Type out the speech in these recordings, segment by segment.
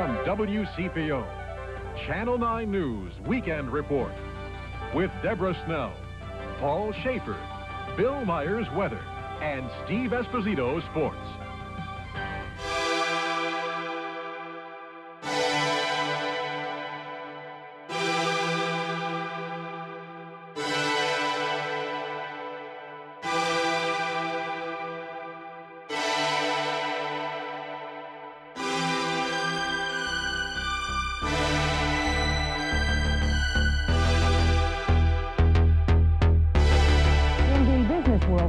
from WCPO, Channel 9 News Weekend Report with Deborah Snell, Paul Schaefer, Bill Myers Weather, and Steve Esposito Sports.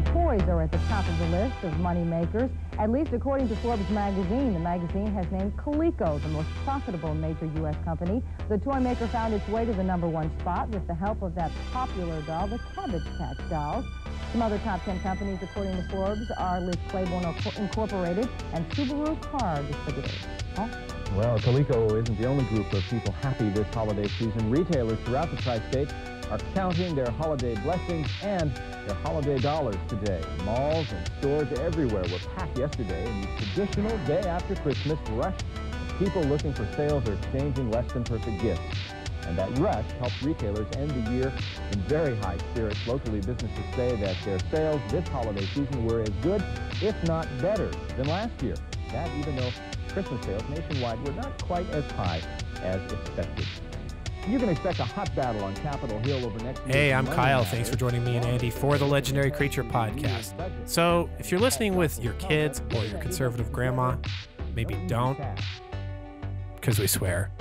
Toys are at the top of the list of money makers, at least according to Forbes magazine. The magazine has named Coleco the most profitable major U.S. company. The toy maker found its way to the #1 spot with the help of that popular doll, the Cabbage Patch dolls. Some other top 10 companies, according to Forbes, are Liz Claiborne Incorporated and Subaru Car Distributors. Huh? Well, Coleco isn't the only group of people happy this holiday season. Retailers throughout the tri-state are counting their holiday blessings and their holiday dollars today. Malls and stores everywhere were packed yesterday in the traditional day after Christmas rush of people looking for sales or exchanging less than perfect gifts. And that rush helped retailers end the year in very high spirits. Locally, businesses say that their sales this holiday season were as good, if not better, than last year. That even though Christmas sales nationwide were not quite as high as expected. You can expect a hot battle on Capitol Hill over next week. Hey, I'm Kyle. Thanks for joining me and Andy for the Legendary Creature Podcast. So, if you're listening with your kids or your conservative grandma, maybe don't, because we swear.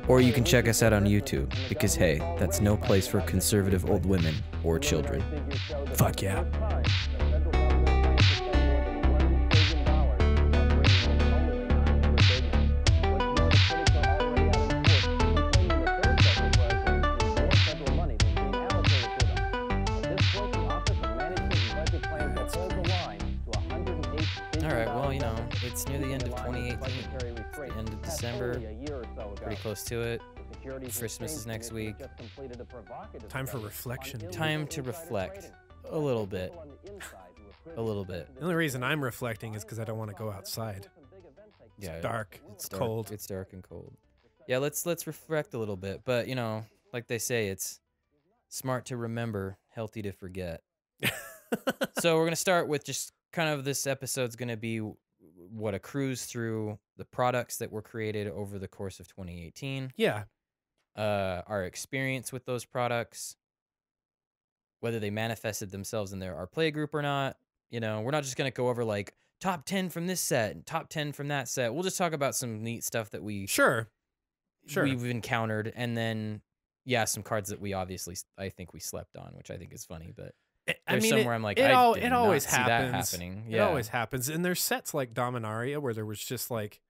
Or you can check us out on YouTube, because hey, that's no place for conservative old women or children. Fuck yeah. It's near the end of 2018, it's the end of December, pretty close to it. Christmas is next week. Time for reflection. Time to reflect a little bit. A little bit. The only reason I'm reflecting is because I don't want to go outside. It's dark. It's cold. It's dark and cold. Yeah, let's reflect a little bit. But, you know, like they say, it's smart to remember, healthy to forget. So we're going to start with just kind of this episode's going to be what a cruise through the products that were created over the course of 2018. Yeah. Our experience with those products, whether they manifested themselves in our play group or not. You know, we're not just going to go over like top 10 from this set and top 10 from that set. We'll just talk about some neat stuff that we've encountered. And then, yeah, some cards that we obviously, I think we slept on, which I think is funny, but somewhere I'm like, it I always see happens. That happening. Yeah. It always happens. And there's sets like Dominaria where there was just like,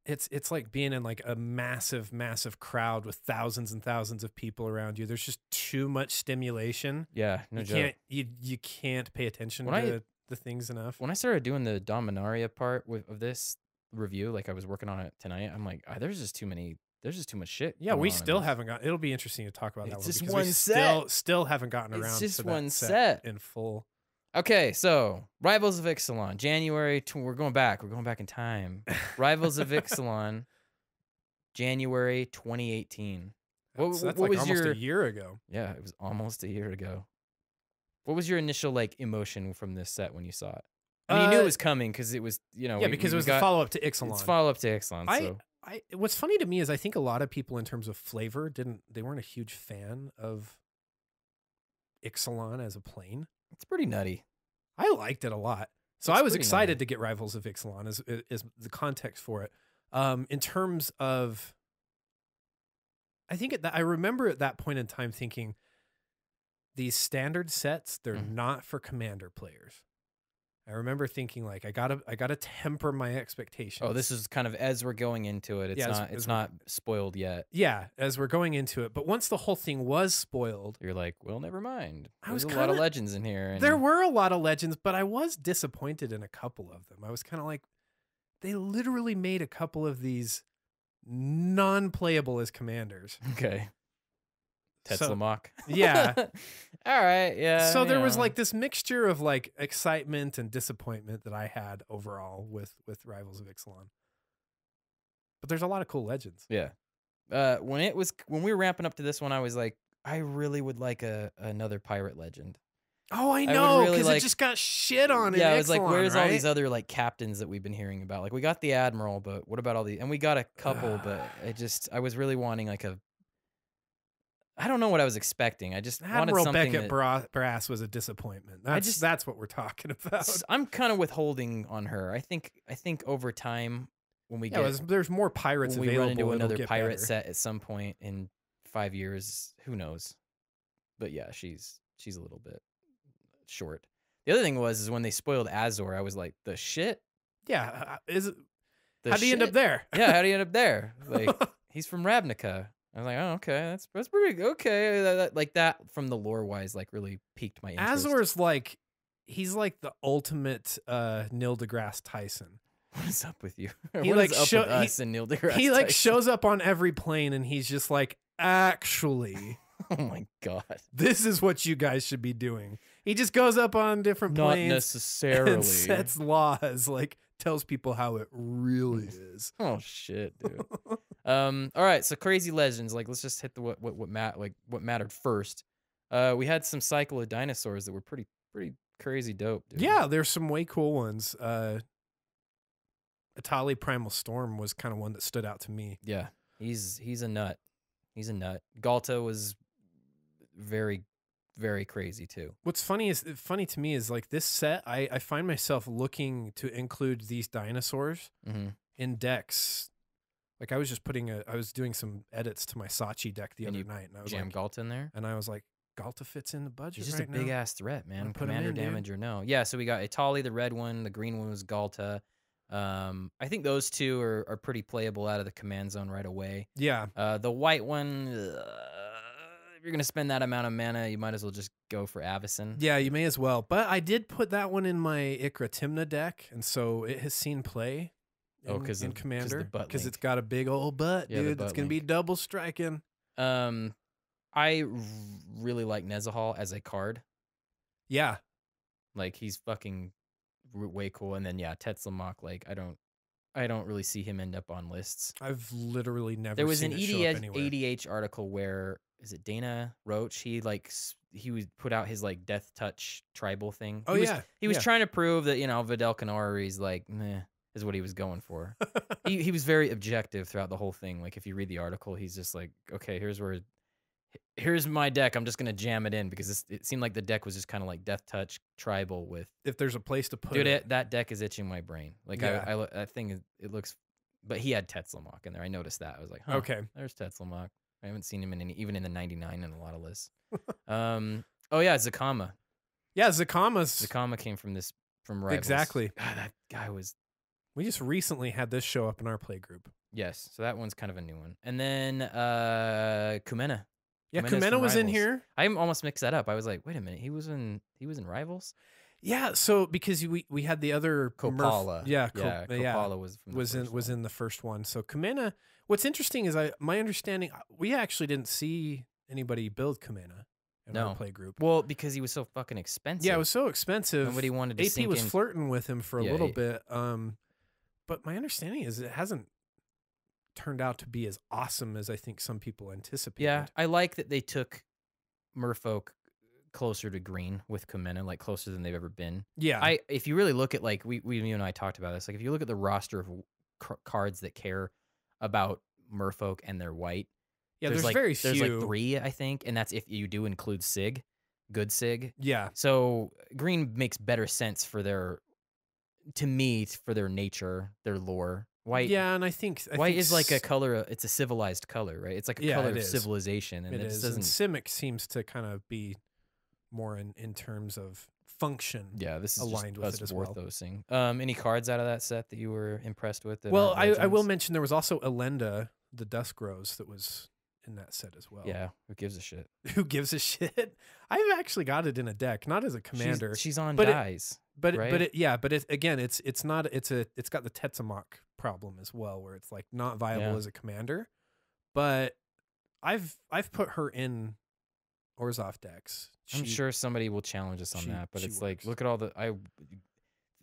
it's like being in like a massive, massive crowd with thousands and thousands of people around you. There's just too much stimulation. Yeah, no joke. You can't pay attention to the things enough. When I started doing the Dominaria part of this review, like I was working on it tonight, I'm like, there's just too much shit. Yeah, we still haven't got. It'll be interesting to talk about that one. It's just because one we set. Still haven't gotten around. It's just to one that set in full. Okay, so Rivals of Ixalan, January. We're going back. We're going back in time. Rivals of Ixalan, January 2018. That's what like was almost a year ago. Yeah, it was almost a year ago. What was your initial like emotion from this set when you saw it? I mean, you knew it was coming because it was, you know. Yeah, because it was the follow up to Ixalan. It's follow up to Ixalan. So. What's funny to me is I think a lot of people in terms of flavor they weren't a huge fan of Ixalan as a plane. It's pretty nutty. I liked it a lot. So I was excited to get Rivals of Ixalan is the context for it. In terms of, I think I remember at that point in time thinking these standard sets, they're not for commander players. I remember thinking like I gotta temper my expectations. Oh, this is kind of as we're going into it. It's not spoiled yet. Yeah, as we're going into it. But once the whole thing was spoiled, you're like, well, never mind. There's a lot of legends in here. There were a lot of legends, but I was disappointed in a couple of them. I was kind of like, they literally made a couple of these non-playable as commanders. Okay. Tetzlamock. Yeah. All right. Yeah. So there was like this mixture of like excitement and disappointment that I had overall with Rivals of Ixalan. But there's a lot of cool legends. Yeah. When we were ramping up to this one, I was like, I really would like another pirate legend. Oh, I would know, really because like- it just got shit on in Yeah, I was like, Ixalan, where's all right? these other like captains that we've been hearing about? Like, we got the admiral, but what about all these? And we got a couple, but I was really wanting like I don't know what I was expecting. I just wanted Admiral something Beckett that, Brass was a disappointment. I That's what we're talking about. I'm kind of withholding on her. I think over time when we There's more pirates when we available. run into it'll another get pirate better. set at some point in 5 years, who knows? But yeah, she's a little bit short. The other thing is when they spoiled Azor, I was like, the shit? Yeah, The how do you end up shit? there? Yeah, how do you end up there? Like, he's from Ravnica. I was like, oh, okay, that's pretty good. Okay, like that from the lore wise, like really piqued my interest. Azor's he's like the ultimate Neil deGrasse Tyson. What is up with you? He What like is up show- with us and Neil deGrasse He like Tyson? shows up on every plane and he's just like, actually, Oh my god! this is what you guys should be doing. He just goes up on different Not planes necessarily. and sets laws, like tells people how it really is. Oh shit, dude. All right, so crazy legends. Like, let's just hit the what mattered first. We had some cycle of dinosaurs that were pretty crazy dope, dude. Yeah, there's some way cool ones. Atali Primal Storm was kind of one that stood out to me. Yeah. He's a nut. He's a nut. Galta was very, very crazy too. What's funny to me is like this set, I find myself looking to include these dinosaurs Mm-hmm. in decks. Like I was doing some edits to my Sachi deck the And other you night, and I was Jam like, Galta in there. Galta fits in the budget. He's just right a big now. ass threat, man. Wanna put him Commander in, dude. damage or no. Yeah, so we got Atali, the red one, the green one was Galta. I think those two are pretty playable out of the command zone right away. Yeah, The white one, if you're gonna spend that amount of mana, you might as well just go for Avacyn. yeah, you may as well. But I did put that one in my Ikra Timna deck, and so it has seen play. Oh, in 'cause of- 'cause the Commander, butt because link. it's got a big old butt, Yeah, the dude. It's butt gonna be link. double striking. I really like Nezahal as a card. Yeah, Like, he's fucking way cool. And then yeah, Tetzlamoc, like I don't really see him end up on lists. I've literally never. There was seen an it show up anywhere. EDH article where is it Dana Roach? He would put out his like Death Touch tribal thing. Oh, he yeah, he was yeah. trying to prove that Vidal Canori's like meh is what he was going for. he was very objective throughout the whole thing. Like if you read the article, he's just like, okay, here's my deck. I'm just gonna jam it in because it seemed like the deck was just kind of like Death Touch tribal with. If there's a place to put Dude, it, that deck is itching my brain. Like Yeah. I think it looks, but he had Tetzlamoc in there. I noticed that. I was like, huh, okay. there's Tetzlamoc. I haven't seen him even in the 99 in a lot of lists. Oh yeah, Zakama. Yeah, Zakama's. Zakama came from Rivals. Exactly. God, that guy was. We just recently had this show up in our play group. Yes, so that one's kind of a new one. And then Kumena. Yeah, Kumena's Kumena from was in Rivals. here. I almost mixed that up. I was like, wait a minute, he was in Rivals. Yeah, so because we had the other Kopala. Kopala was from the first in the first one. So Kumena. What's interesting is my understanding, we actually didn't see anybody build Kumena in our play group. Well, because he was so fucking expensive. Yeah, it was so expensive. Nobody wanted to AP sink was in. flirting with him for a Yeah, little bit. But my understanding is it hasn't turned out to be as awesome as I think some people anticipated. Yeah, I like that they took Merfolk closer to green with Kumena, like closer than they've ever been. Yeah. If you really look at like you and I talked about this, like if you look at the roster of cards that care about Merfolk and they're white, yeah, there's like, very few. There's like 3, I think, and that's if you do include Sig, good Sig. Yeah. So green makes better sense for their nature, their lore. White, Yeah, and I think white is like a color. It's a civilized color, right? It's like a Yeah, color it of is. civilization, and it it is. just And doesn't. Simic seems to kind of be more in terms of function. Yeah, this is aligned just with us it as well. Warthosing. Any cards out of that set that you were impressed with? that Well, aren't I will legends? mention there was also Elenda, the Dusk Rose, that was in that set as well. Yeah, who gives a shit? Who gives a shit? I've actually got it in a deck, not as a commander. She's on but it- dies. But right? it's not it's got the Tetzlamoc problem as well, where it's like not viable Yeah. as a commander. But I've put her in Orzhov decks. I'm sure somebody will challenge us on she- that, but she it's like works. look at all the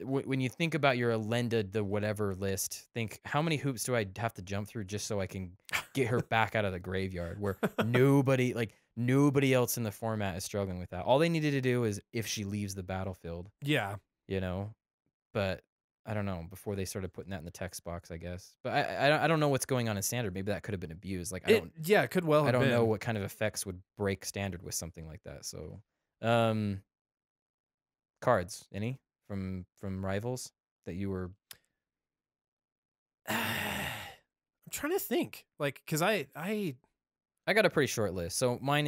when you think about your Elenda, the whatever list, think how many hoops do I have to jump through just so I can get her back out of the graveyard where nobody else in the format is struggling with that. All they needed to do is if she leaves the battlefield, Yeah. you know, but I don't know, before they started putting that in the text box, I guess. But I don't know what's going on in standard. Maybe that could have been abused. Like Yeah, it could well have I don't been. know what kind of effects would break standard with something like that. So, cards, any from Rivals that you were? I'm trying to think, like, because I got a pretty short list. So my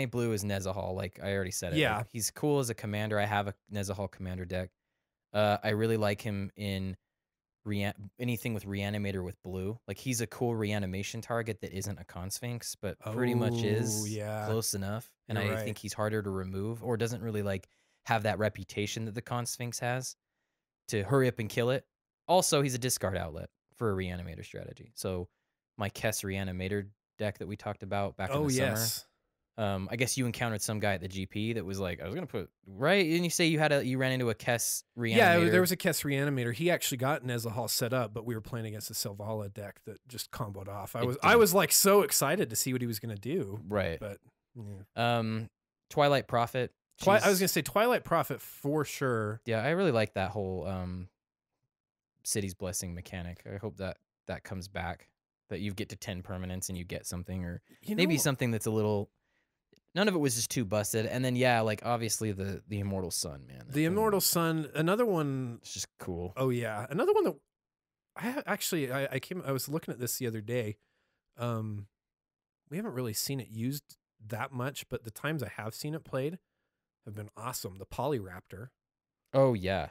blue is Nezahal. Like I already said it. Yeah. Like, he's cool as a commander. I have a Nezahal commander deck. I really like him in anything with Reanimator with blue. Like he's a cool reanimation target that isn't a Consphinx, but pretty much is close enough. And I think he's harder to remove or doesn't really like have that reputation that the Consphinx has to hurry up and kill it. Also, he's a discard outlet for a Reanimator strategy. So my Kess Reanimator deck that we talked about back in the summer. I guess you encountered some guy at the GP that was like, I was gonna put right, and you say you ran into a Kess Reanimator. Yeah, there was a Kess Reanimator. He actually got Nezahal set up, but we were playing against a Selvala deck that just comboed off. I was like so excited to see what he was gonna do. Right. But yeah. Twilight Prophet. I was gonna say Twilight Prophet for sure. Yeah, I really like that whole City's Blessing mechanic. I hope that comes back. That you get to 10 permanents and you get something, or maybe something that's a little. None of it was just too busted. And then, yeah, like, obviously, the Immortal Sun, man. The Immortal Sun, another one. It's just cool. Oh, yeah. Another one that I was looking at this the other day. We haven't really seen it used that much, but the times I have seen it played have been awesome. The Polyraptor. Oh, yeah.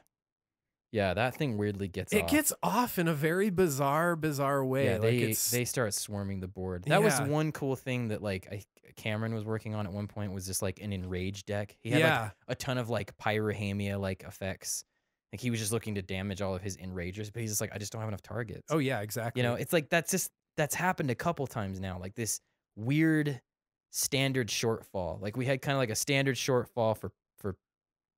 Yeah, that thing weirdly gets off. It gets off in a very bizarre way. Yeah, like they start swarming the board. That was one cool thing that like Cameron was working on at one point, was just like an enraged deck. He had like a ton of like Pyrohamia like effects. Like he was just looking to damage all of his enragers, but he's just like, I just don't have enough targets. Oh yeah, exactly. You know, it's like that's happened a couple times now. Like this weird standard shortfall. Like we had kind of like a standard shortfall for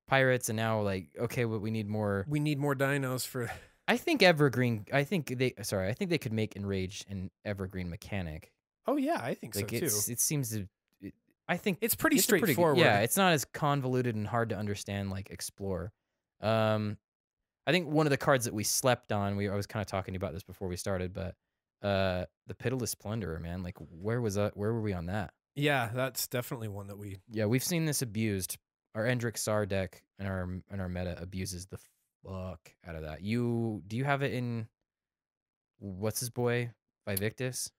pirates, and now like, okay, but we need more dinos for. I think Evergreen. I think they could make Enrage an Evergreen mechanic. Oh yeah, I think like so too. It seems to. I think it's pretty straightforward. Yeah, it's not as convoluted and hard to understand like Explore. I think one of the cards that we slept on. I was kind of talking about this before we started, but the Pitiless Plunderer, man. Like where were we on that? Yeah, that's definitely one that we. Yeah, we've seen this abused. Our Endrick Sar deck and our meta abuses the fuck out of that. Do you have it in what's his boy Vivictus?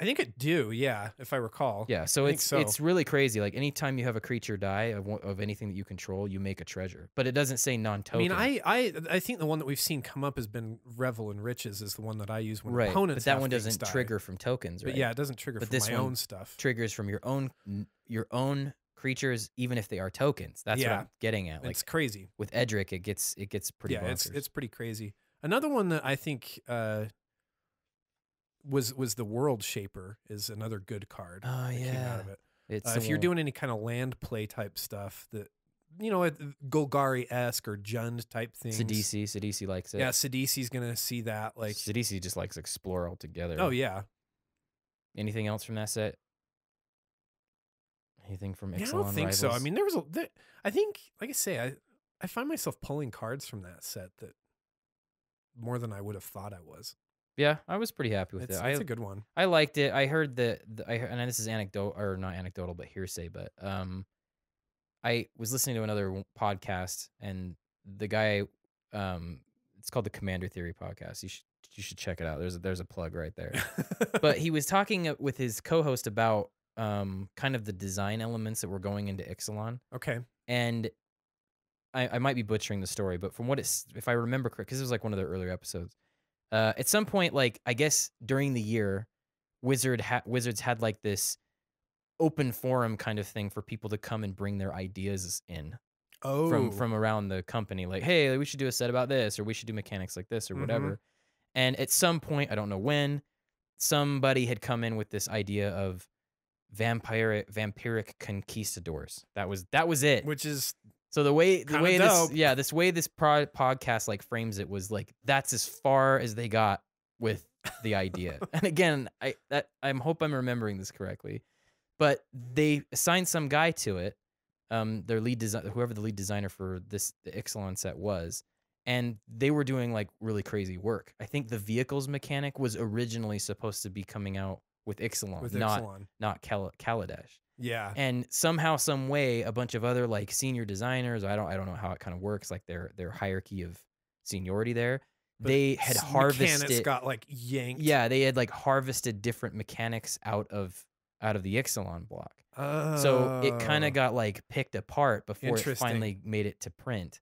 I think it do, yeah, if I recall. Yeah, so it's really crazy. Like anytime you have a creature die of anything that you control, you make a treasure. But it doesn't say non-token. I mean, I think the one that we've seen come up has been Revel and Riches is the one that I use when right. opponents. But that one doesn't trigger from tokens, right? But yeah, it doesn't trigger from my own stuff. Triggers from your own creatures, even if they are tokens. That's what I'm getting at. Like, it's crazy. With Edric, it gets pretty bonkers. It's pretty crazy. Another one that I think was the World Shaper is another good card. Oh that yeah, came out of it. It's if you're doing any kind of land play type stuff that Golgari-esque or Jund type things. Sidisi likes it. Yeah, Sidisi's gonna see that. Like Sidisi just likes Explore altogether. Oh yeah. Anything else from that set? Anything from Ixalan I don't think Rivals? so. I mean, I think, like I say, I find myself pulling cards from that set that more than I would have thought I was. Yeah, I was pretty happy with it. It's a good one. I liked it. I heard and this is not anecdotal, but hearsay. But I was listening to another podcast, and the guy, it's called the Commander Theory podcast. You should check it out. There's a plug right there. But he was talking with his co-host about kind of the design elements that were going into Ixalan. Okay. And I might be butchering the story, but from if I remember correct, because it was like one of their earlier episodes, at some point, like I guess during the year, Wizards had like this open forum kind of thing for people to come and bring their ideas in. Oh. From around the company, like, hey, we should do a set about this, or we should do mechanics like this, or whatever. And at some point, I don't know when, somebody had come in with this idea of vampiric conquistadors. That was it. Which is So the way dope. this way this podcast like frames it was like that's as far as they got with the idea. And again, I hope I'm remembering this correctly, but they assigned some guy to it, their lead whoever the lead designer for the Ixalan set was, and they were doing like really crazy work. I think the vehicles mechanic was originally supposed to be coming out with Ixalan, not Kaladesh. Yeah. And somehow, some way, a bunch of other like senior designers, I don't know how it kind of works, like their hierarchy of seniority there. But they had harvested, got like yanked. Yeah, they had like harvested different mechanics out of the Ixalan block. So it kind of got like picked apart before it finally made it to print.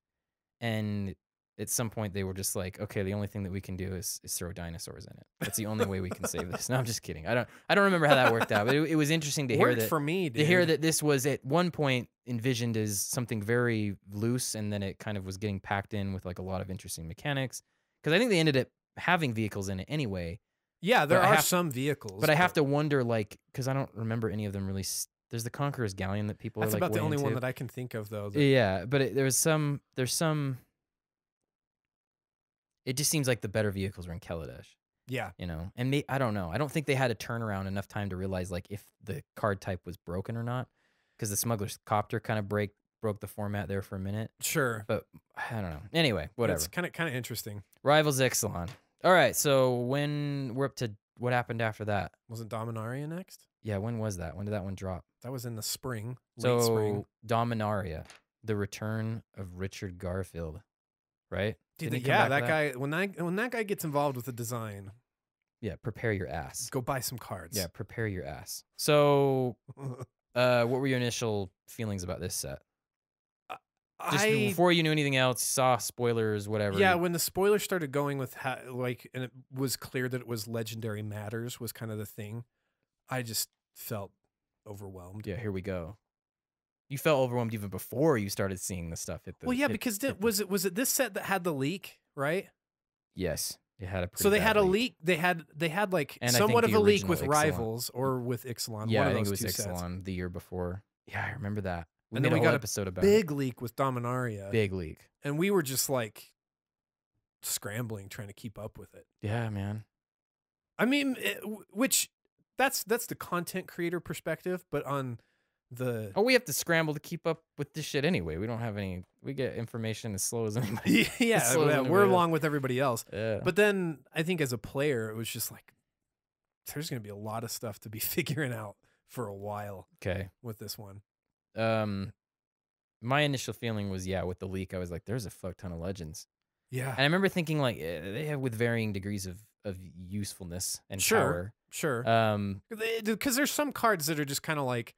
And at some point they were just like, okay, the only thing that we can do is throw dinosaurs in it. That's the only way we can save this. No, I'm just kidding. I don't remember how that worked out, but it was interesting to hear that for me, dude. To hear that this was at one point envisioned as something very loose, and then it kind of was getting packed in with like a lot of interesting mechanics. Because I think they ended up having vehicles in it anyway. Yeah, there are some vehicles. But I have to wonder, like, because I don't remember any of them really. There's the Conqueror's Galleon that people That's are like about the only into. one that I can think of, though. Yeah, but there's some. It just seems like the better vehicles were in Kaladesh. Yeah. You know, and I don't know. I don't think they had a turnaround enough time to realize like if the card type was broken or not, because the Smuggler's Copter kind of broke the format there for a minute. Sure. But I don't know. Anyway, whatever. It's kind of interesting. Rivals Ixalan. All right, so when we're up to what happened after that? Wasn't Dominaria next? Yeah, when was that? When did that one drop? That was in the spring. Late spring. Dominaria, the return of Richard Garfield, right? Dude, yeah, that guy. When that guy gets involved with the design, yeah, prepare your ass. Go buy some cards. Yeah, prepare your ass. So, what were your initial feelings about this set? Just before you knew anything else, saw spoilers, whatever. Yeah, when the spoilers started going with and it was clear that it was Legendary Matters was kind of the thing, I just felt overwhelmed. Yeah, here we go. You felt overwhelmed even before you started seeing the stuff hit the. Well, yeah, because was it this set that had the leak, right? Yes, it had a. So they had a leak. They had like and somewhat of a leak with Ixalan. Rivals or with Ixalan. Yeah, one I think it was Ixalan the year before. Yeah, I remember that. And then we got an episode about big leak with Dominaria. Big leak. And we were just like scrambling, trying to keep up with it. Yeah, man. I mean, which that's the content creator perspective, but on the we have to scramble to keep up with this shit anyway. We don't have any. We get information as slow as anybody. Yeah, we're along with everybody else. Yeah. But then I think as a player, it was just like there's going to be a lot of stuff to be figuring out for a while. Okay. With this one. My initial feeling was, with the leak, I was like, there's a fuck ton of legends. Yeah. And I remember thinking like they have with varying degrees of usefulness and power. Sure. Because there's some cards that are just kind of like,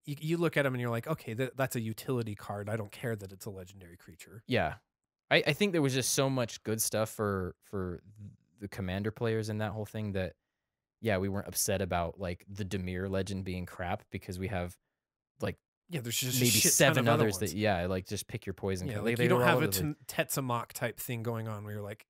you look at them and you're like, okay, that's a utility card. I don't care that it's a legendary creature. Yeah. I think there was just so much good stuff for the commander players in that whole thing that, we weren't upset about like the Dimir legend being crap because we have like there's just maybe a 7 others that like just pick your poison. Yeah, like you don't have a Tetsamok type thing going on where you're like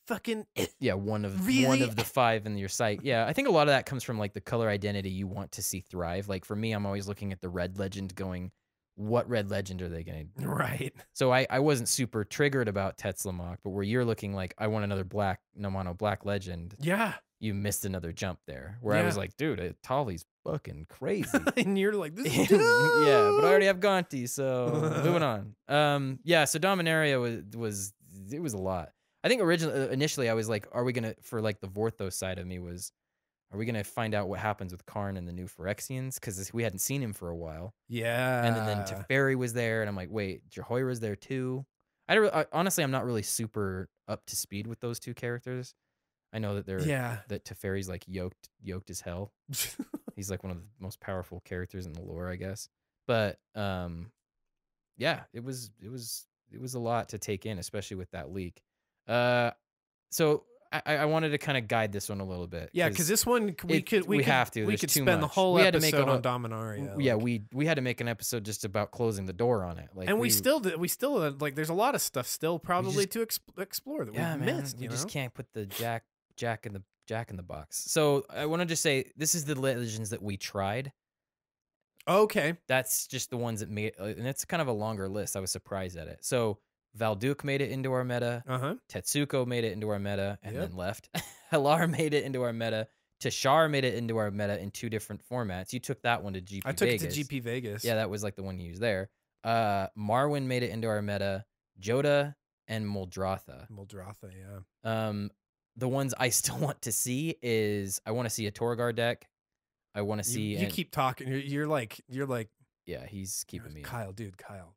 fucking one of the 5 in your site. Yeah, I think a lot of that comes from like the color identity you want to see thrive. Like for me, I'm always looking at the red legend going, what red legend are they going to do? Right. So I wasn't super triggered about Tetsamok, but where you're looking like I want another mono black legend. Yeah. You missed another jump there where I was like, dude, Tali's fucking crazy. And you're like, this is yeah, but I already have Gonti, so moving on. So Dominaria was a lot. I think initially I was like, are we gonna, for like the Vorthos side of me was, are we gonna find out what happens with Karn and the new Phyrexians? Because we hadn't seen him for a while. Yeah. And then Teferi was there, and I'm like, wait, Jehoira's there too. Honestly, I'm not really super up to speed with those two characters. I know that that Teferi's like yoked as hell. He's like one of the most powerful characters in the lore, I guess. But it was a lot to take in, especially with that leak. So I wanted to kind of guide this one a little bit. Yeah, because this one we could spend the whole episode on Dominaria. Yeah, we had to make an episode just about closing the door on it. Like, and we still like there's a lot of stuff still probably to explore that we missed. We just can't put the Jack in the box. So I want to just say this is the legends that we tried. Okay. That's just the ones that made, and it's kind of a longer list. I was surprised at it. So Valduk made it into our meta. Tetsuko made it into our meta and then left. Halar made it into our meta. Tashar made it into our meta in 2 different formats. You took that one to GP Vegas. I took it to GP Vegas. Yeah, that was like the one you used there. Marwyn made it into our meta. Joda and Muldrotha. Muldrotha, yeah. The ones I still want to see is I want to see a Torgar deck. I want to see. You keep talking. You're like. Yeah, he's keeping me. Kyle, dude, Kyle,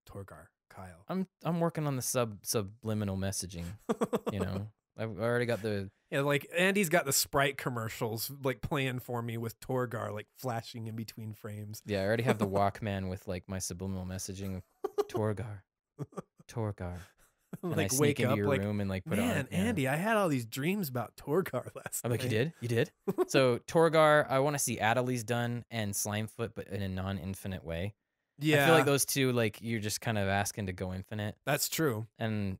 Torgar, Kyle. I'm working on the subliminal messaging. You know, I've already got the. Yeah, like Andy's got the Sprite commercials like playing for me with Torgar like flashing in between frames. Yeah, I already have the Walkman with like my subliminal messaging. Torgar. And like I wake sneak into up your like, room and like put man, on. Yeah. Andy, I had all these dreams about Torgar last I'm night. like, you did? So Torgar, I want to see Adeli's done and Slimefoot, but in a non-infinite way. Yeah, I feel like those two, like you're just kind of asking to go infinite. That's true. And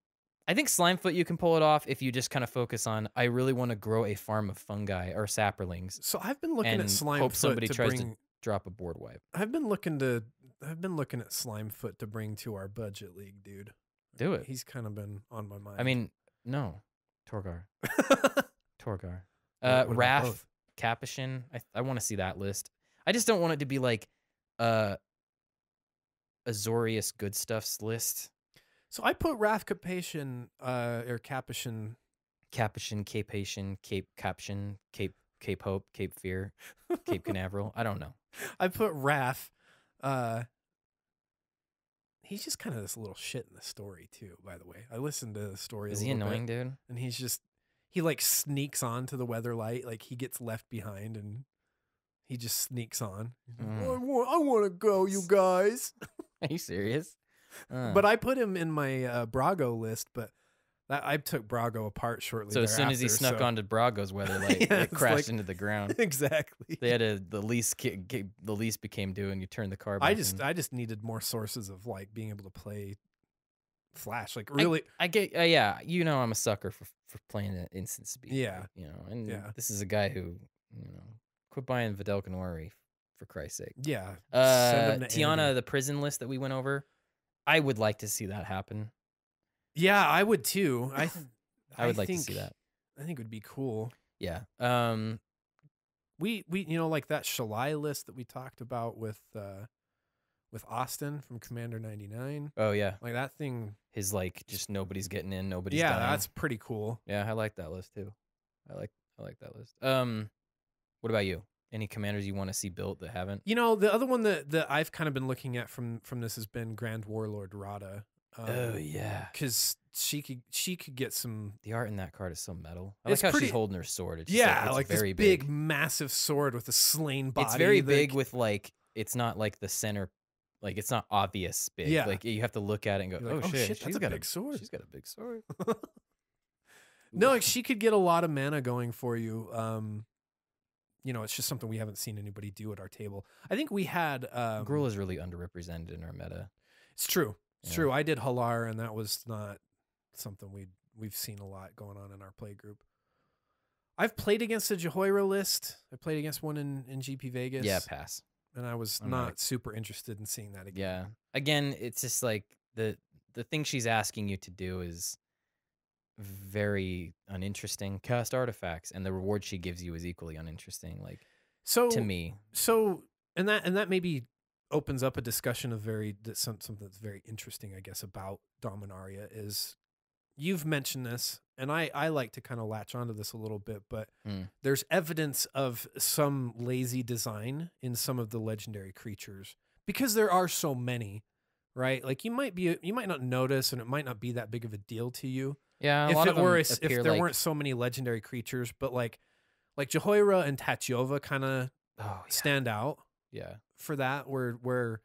I think Slimefoot you can pull it off if you just kind of focus on. I really want to grow a farm of fungi or sapperlings. So I've been looking and at Slimefoot. Hope somebody tries to drop a board wipe. I've been looking at Slimefoot to bring to our budget league, dude. Do it. He's kind of been on my mind. I mean, no, Torgar. Torgar. What about Raph, both? Capuchin. I want to see that list. I just don't want it to be like Azorius Good Stuff's list. So I put Raph Capuchin or Capuchin. Capuchin, Capation, Cape Caption, Cape Hope, Cape Fear, Cape Canaveral. I don't know. I put Raph. He's just kind of this little shit in the story too, by the way. I listened to the story. Is he annoying, dude? And he like sneaks on to the Weatherlight. Like he gets left behind and he just sneaks on. I want to go, you guys. Are you serious? But I put him in my Brago list, but I took Brago apart shortly. So as soon as he snuck onto Brago's Weatherlight, Yeah, it crashed into the ground. Exactly. They had the lease became due, and you turned the car back. I just needed more sources of like being able to play Flash. Like really, I get yeah. You know, I'm a sucker for playing at instant speed. Yeah. Right? You know, and Yeah. this is a guy who quit buying Vidal Canori for Christ's sake. yeah. Send him to Tiana, Andy. the prison list that we went over. I would like to see that happen. Yeah, I would too. I would like to see that. I think it would be cool. Yeah. We like that Shalai list that we talked about with Austin from Commander 99. Oh yeah. Like that thing. His like just nobody's getting in, nobody's Yeah, dying. that's pretty cool. Yeah, I like that list too. I like that list. What about you? Any commanders you want to see built that haven't? The other one that I've kind of been looking at from this has been Grand Warlord Rada. Oh yeah, because she could get some. The art in that card is so metal. I It's like how pretty- she's holding her sword. It's just Yeah, it's like very this big, massive sword with a slain body. It's very big with like it's not like the center, like it's not obvious big. Yeah. Like you have to look at it and go, You're like, oh shit, that's she's a got big sword. She's got a big sword. No, she could get a lot of mana going for you. It's just something we haven't seen anybody do at our table. I think we had Gruul is really underrepresented in our meta. It's true. It's Yeah. true. I did Halar, and that was not something we've seen a lot going on in our play group. I've played against a Jehoira list. I played against one in GP Vegas. Yeah, pass. And I was I'm not not- super interested in seeing that again. Yeah. Again, it's just like the thing she's asking you to do is very uninteresting. Cast artifacts, and the reward she gives you is equally uninteresting. Like to me. So and that maybe opens up a discussion of something that's very interesting, I guess, about Dominaria is you've mentioned this, and I like to kind of latch onto this a little bit, but there's evidence of some lazy design in some of the legendary creatures because there are so many, right? Like you might not notice, and it might not be that big of a deal to you. Yeah, If there weren't so many legendary creatures, but like Jehoira and Tatyova kind of stand out. Yeah. For that, where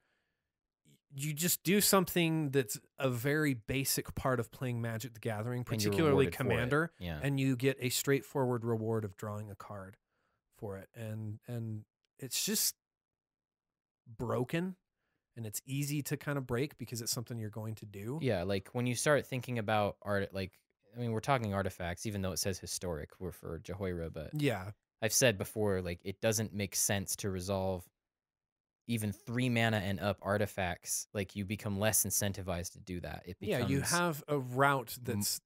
you just do something that's a very basic part of playing Magic the Gathering, And you're particularly rewarded for it. Commander, Yeah. and you get a straightforward reward of drawing a card for it, and it's just broken, and it's easy to kind of break because it's something you're going to do. Yeah, like when you start thinking about art, like we're talking artifacts, even though it says historic, we're for Jehoira, but Yeah, I've said before, like it doesn't make sense to resolve even 3 mana and up artifacts, like you become less incentivized to do that. It becomes, yeah, you have a route that's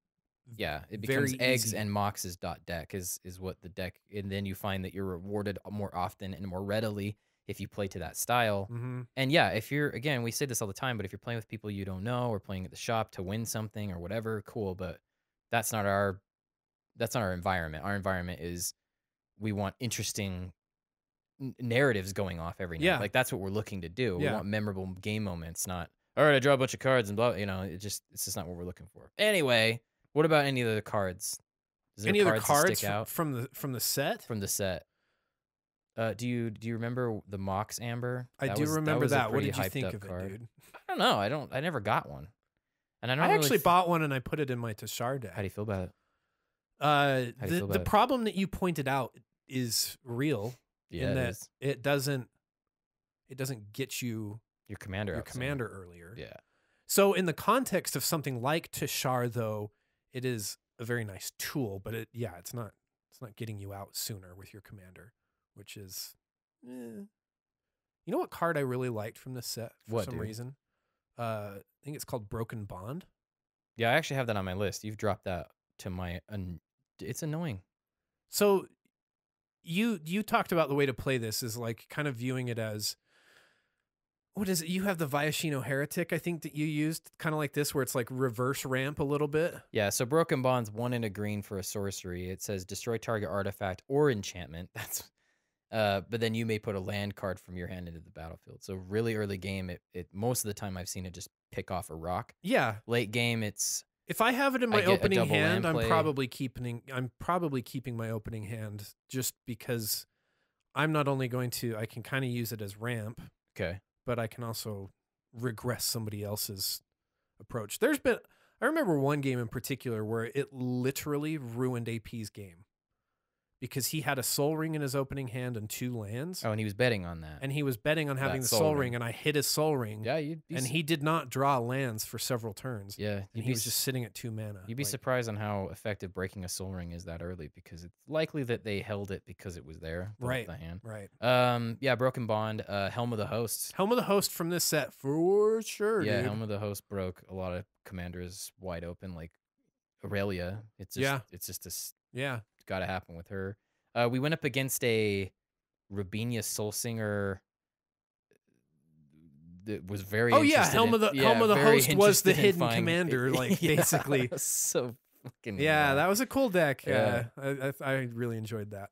it becomes very eggs easy. and moxes deck is what the deck, and then you find that you're rewarded more often and more readily if you play to that style. And yeah, if you're, again, we say this all the time, but if you're playing with people you don't know or playing at the shop to win something or whatever, cool. But that's not our environment. Our environment is, we want interesting narratives going off every night. Yeah. Like that's what we're looking to do. We Yeah. want memorable game moments, not, all right, I draw a bunch of cards and blah, it's just not what we're looking for. Anyway, what about any other cards? Is there Any other that cards stick out from the set? from the set? Do you remember the Mox Amber? I That do was- remember was a that. What pretty did you hyped think up of card. it, dude? I don't know. I never got one. And I don't I really actually bought one and I put it in my Tashar deck. How do you feel about it? Uh, do you feel the about it? problem that you pointed out is real Yeah, in it that is. it doesn't get you Your commander. your up some. commander earlier. Yeah. So in the context of something like Tashar, though, it is a very nice tool, but it's not getting you out sooner with your commander, which is, you know what card I really liked from this set for What, some dude? reason? I think it's called Broken Bond. Yeah, I actually have that on my list. You've dropped that to my. It's annoying. So you talked about the way to play this is like kind of viewing it as, what is it? You have the Viashino Heretic, I think, that you used, kind of like this, where it's like reverse ramp a little bit. Yeah, so Broken Bond's 1 and a green for a sorcery. It says destroy target artifact or enchantment. That's but then you may put a land card from your hand into the battlefield. So really early game, it most of the time I've seen it just pick off a rock. Yeah. Late game, it's If I have it in I my get a opening double hand, land I'm play. probably keeping my opening hand, just because I'm not only going to, I can kind of use it as ramp, okay. but I can also regress somebody else's approach. I remember one game in particular where it literally ruined AP's game because he had a Soul Ring in his opening hand and 2 lands. Oh, and he was betting on that. And he was betting on having That the Soul Ring, and I hit his Soul Ring. Yeah, you'd be and he did not draw lands for several turns. yeah, And you'd he be was just sitting at 2 mana. You'd be Like, surprised on how effective breaking a Soul Ring is that early, because it's likely that they held it because it was there. Right. The hand. Right. Yeah, Broken Bond, Helm of the Host. Helm of the Host from this set for sure, Yeah, dude. Helm of the Host broke a lot of commanders wide open, like Aurelia. It's just, Yeah. it's just Yeah. got to happen with her. We went up against a Rubinia Soulsinger that was very. Oh yeah, interested Helm in- of the yeah, Helm of the very Host was the interested in hidden finding- commander, like Yeah, basically. that was so fucking. Yeah, that was a cool deck. Yeah. I really enjoyed that.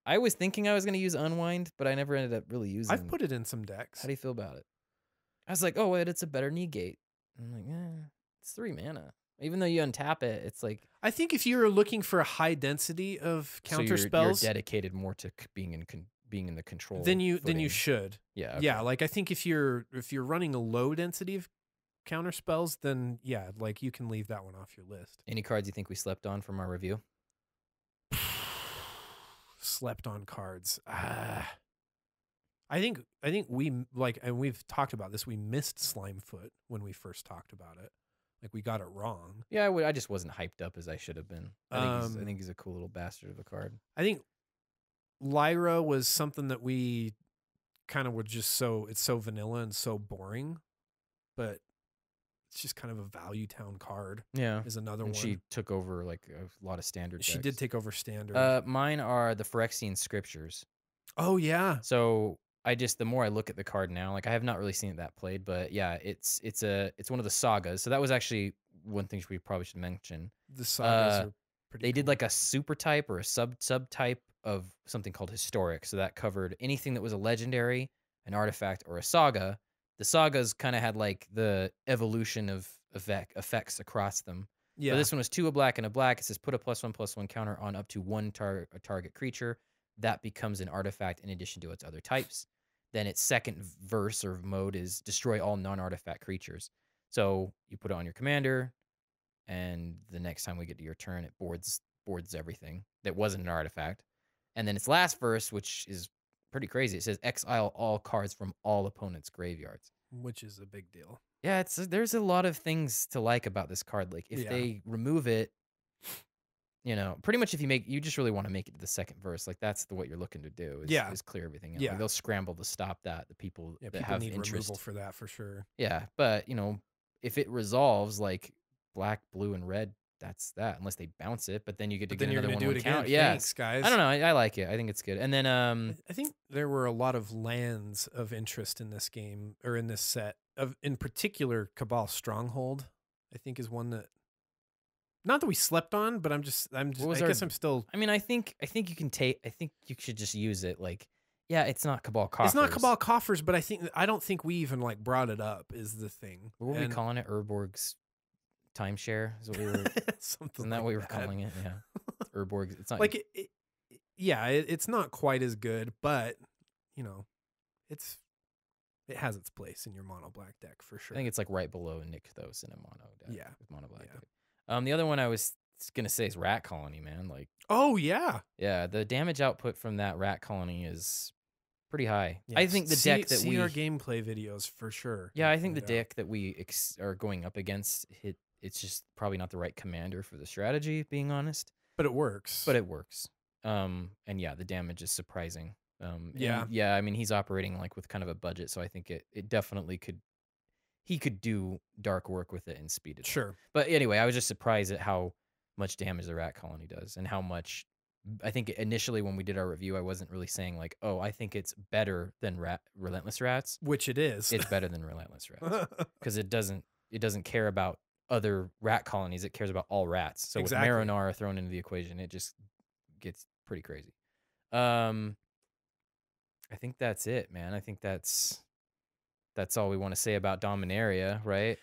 I was thinking I was gonna use Unwind, but I never ended up really using. I've put it in some decks. How do you feel about it? I was like, oh wait, it's a better negate. I'm like, it's 3 mana. Even though you untap it, it's like. I think if you're looking for a high density of counter so you're spells, dedicated more to being in the control. then you footing. should. Yeah. Okay. Yeah, like I think if you're running a low density of counter spells, then yeah, like you can leave that one off your list. Any cards you think we slept on from our review? Slept on cards. I think we like, and we've talked about this. We missed Slimefoot when we first talked about it. Like we got it wrong. Yeah, I just wasn't hyped up as I should have been. I think he's a cool little bastard of a card. I think Lyra was something that we kind of were just it's so vanilla and so boring, but it's just kind of a value town card. Yeah. Is another And one. she took over like a lot of standard. She decks. did take over standard. Mine are the Phyrexian Scriptures. Oh yeah. So the more I look at the card now, like I have not really seen that played, but yeah, it's one of the sagas. So that was actually one thing we probably should mention. The sagas are pretty They did cool. like a super type or a subtype of something called historic. So that covered anything that was a legendary, an artifact, or a saga. The sagas kind of had like the evolution of effects across them. Yeah. So this one was 2 a black and a black. It says put a +1/+1 counter on up to 1 target creature. That becomes an artifact in addition to its other types. Then its second verse or mode is destroy all non-artifact creatures. So you put it on your commander, and the next time we get to your turn, it boards everything that wasn't an artifact. And then its last verse, which is pretty crazy, it says exile all cards from all opponents' graveyards. Which is a big deal. Yeah, there's a lot of things to like about this card. Like if Yeah. they remove it, you know, pretty much if you just really want to make it to the second verse, like that's what you're looking to do is clear everything out. Yeah. Like, they'll scramble to stop that. The people that people have need interest removal for that for sure. Yeah, but you know, if it resolves like black, blue, and red, that's that. Unless they bounce it, but then you get to get another one. Do it again. Yeah, Thanks, guys. I don't know. I like it. I think it's good. And then I think there were a lot of lands of interest in this game or in this set. In particular, Cabal Stronghold, I think, is one that. Not that we slept on, but I guess I'm still. I mean, I think you can take. I think you should just use it. Like, yeah, it's not Cabal Coffers. It's not Cabal Coffers, but I don't think we even like brought it up. Is the thing. What were we calling it? Urborg's timeshare is what we were. Isn't that what we were calling it? Yeah, Urborg. It's not like it's not quite as good, but you know, it has its place in your mono black deck for sure. I think it's like right below Nykthos in a mono deck. Yeah, with mono black deck. The other one I was gonna say is Rat Colony, man. Like, oh yeah, the damage output from that Rat Colony is pretty high. Yeah, I think the deck that see our gameplay videos for sure. Yeah, I think the deck that we are going up against it's just probably not the right commander for the strategy, being honest. But it works. And yeah, the damage is surprising. Yeah, I mean, he's operating like with kind of a budget, so I think it definitely he could do dark work with it and speed it. Sure. Up. But anyway, I was just surprised at how much damage the Rat Colony does and how much. I think initially when we did our review, I wasn't really saying like, oh, I think it's better than Relentless Rats, which it is. It's better than Relentless Rats because it doesn't care about other rat colonies. It cares about all rats. So with Marinara thrown into the equation, it just gets pretty crazy. I think that's it, man. I think that's all we want to say about Dominaria, right?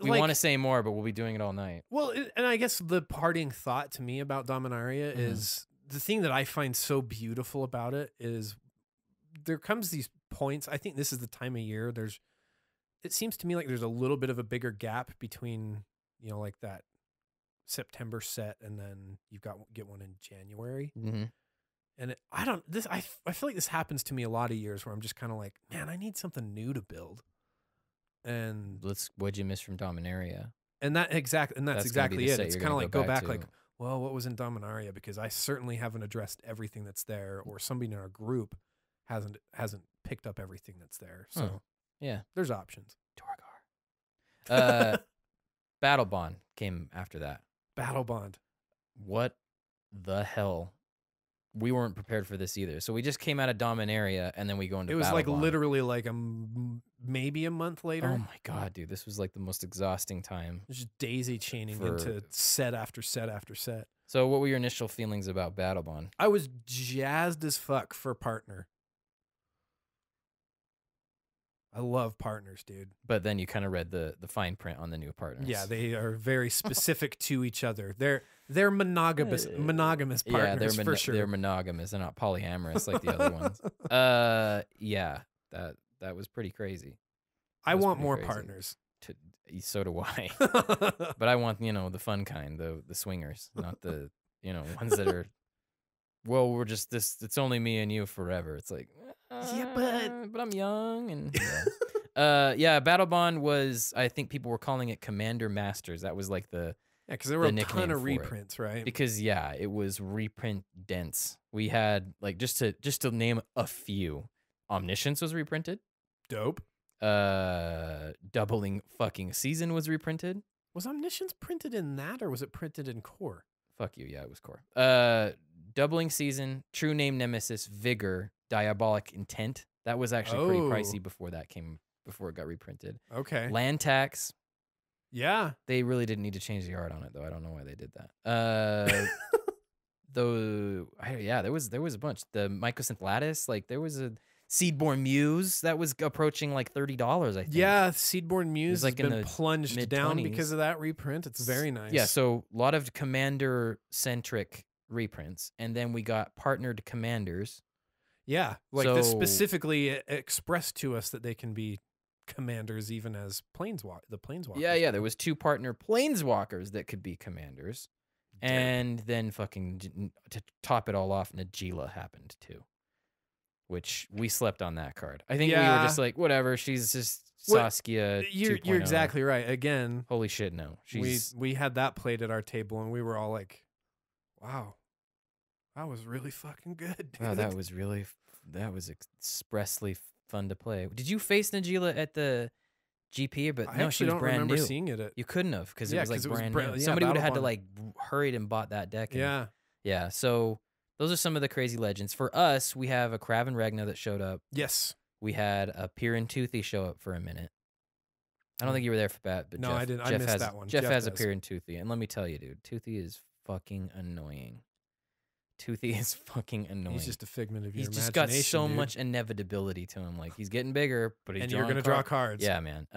We want to say more, but we'll be doing it all night. Well, and I guess the parting thought to me about Dominaria is the thing that I find so beautiful about it is there comes these points. I think this is the time of year. It seems to me like there's a little bit of a bigger gap between, you know, like that September set and then you've get one in January. Mm-hmm. And I feel like this happens to me a lot of years where I'm just kind of like, man, I need something new to build. And what'd you miss from Dominaria? And that's exactly it. It's kind of like go back to. Like, well, what was in Dominaria? Because I certainly haven't addressed everything that's there, or somebody in our group hasn't picked up everything that's there. So yeah, there's options. Torgar. Battle Bond came after that. Battle Bond. What the hell? We weren't prepared for this either. So we just came out of Dominaria and then we go into Battle Bond. It was like literally like maybe a month later. Oh my God, dude. This was like the most exhausting time. Just daisy chaining into set after set after set. So what were your initial feelings about Battle Bond? I was jazzed as fuck for Partner. I love partners, dude. But then you kind of read the fine print on the new partners. Yeah, they are very specific to each other. They're monogamous partners, yeah, for sure. They're monogamous. They're not polyamorous like the other ones. Yeah, that was pretty crazy. I want more partners. So do I. But I want, the fun kind, the swingers, not the, ones that are, well, we're just this, it's only me and you forever. It's like, yeah, but I'm young. And yeah, Battle Bond was, I think people were calling it Commander Masters. That was like because there were a ton of reprints, right? Because it was reprint dense. We had like just to name a few. Omniscience was reprinted. Dope. Doubling fucking Season was reprinted. Was Omniscience printed in that, or was it printed in Core? Fuck you, yeah, it was Core. Doubling Season, True Name Nemesis, Vigor, Diabolic Intent. That was actually pretty pricey before it got reprinted. Okay. Land Tax. Yeah. They really didn't need to change the art on it though. I don't know why they did that. There was a bunch. The Mycosynth Lattice, like there was a Seedborn Muse that was approaching like $30, I think. Yeah, Seedborn Muse like has been plunged mid-20s. down because of that reprint. It's very nice. Yeah, so a lot of commander-centric reprints, and then we got partnered commanders. Yeah, like this specifically expressed to us that they can be commanders even as planeswalkers. Yeah, there was 2 partner planeswalkers that could be commanders. Damn. And then fucking to top it all off, Najila happened too. Which we slept on that card. I think we were just like, whatever. She's just Saskia. You're exactly right. Again, holy shit, no. We had that played at our table, and we were all like, Wow. That was really fucking good, dude. Wow, that was expressly fun to play. Did you face Najila at the GP? But I no, she actually was don't brand remember new. seeing it. You couldn't have because it Yeah, was like 'cause it was brand brand- new. yeah, Somebody would have had to Battle like hurried and bought that deck. And, Yeah. yeah. So those are some of the crazy legends. For us, we have a Kraven Regna that showed up. Yes. We had a Pier and Toothy show up for a minute. I don't think you were there for that, but No, Jeff, I didn't. I Jeff missed has, that one. Jeff has a does. Pier and Toothy, and let me tell you, dude, Toothy is fucking annoying. Toothy is fucking annoying. He's just a figment of your He's imagination. just got so dude. much inevitability to him. Like he's getting bigger, but he's And you're going to draw cards. Yeah, man.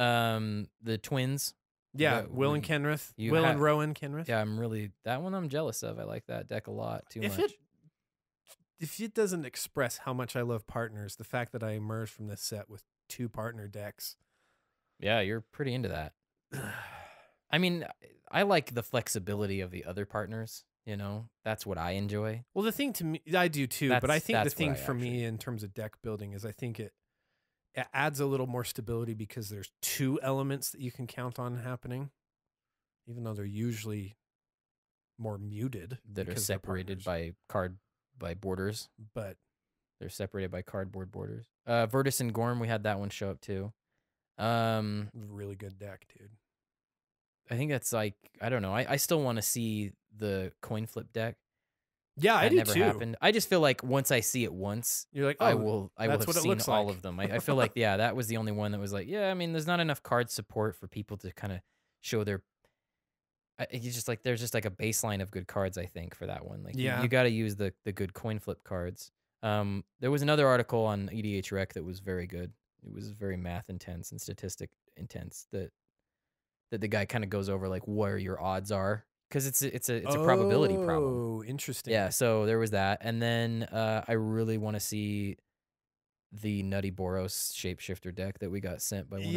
The twins. Yeah, What- Will and Kenrith. you Will ha- and Rowan Kenrith. Yeah, that one I'm jealous of. I like that deck a lot too If much. it doesn't express how much I love partners, the fact that I emerged from this set with 2 partner decks. Yeah, you're pretty into that. I mean, I like the flexibility of the other partners. You know, that's what I enjoy. Well, the thing to me, I do too, but I think the that's what thing I for me actually- in terms of deck building is I think it adds a little more stability because there's 2 elements that you can count on happening, even though they're usually more muted. That are because they're separated partners. by borders. But They're separated by cardboard borders. Virtus and Gorm, we had that one show up too. really good deck, dude. I think that's like, I don't know. I still want to see the coin flip deck. Yeah, I That do never too. happened. I just feel like once I see it once, You're like, oh, I will that's have what it seen looks all like. of them. I feel like, yeah, that was the only one that was like, yeah, I mean, there's not enough card support for people to kind of show their. It's just like there's just like a baseline of good cards, I think, for that one. Like, Yeah. you got to use the good coin flip cards. There was another article on EDH Rec that was very good. It was very math intense and statistic intense that the guy kind of goes over like where your odds are because it's a probability problem. Oh, interesting. Yeah, so there was that, and then I really want to see the Nutty Boros shapeshifter deck that we got sent by one of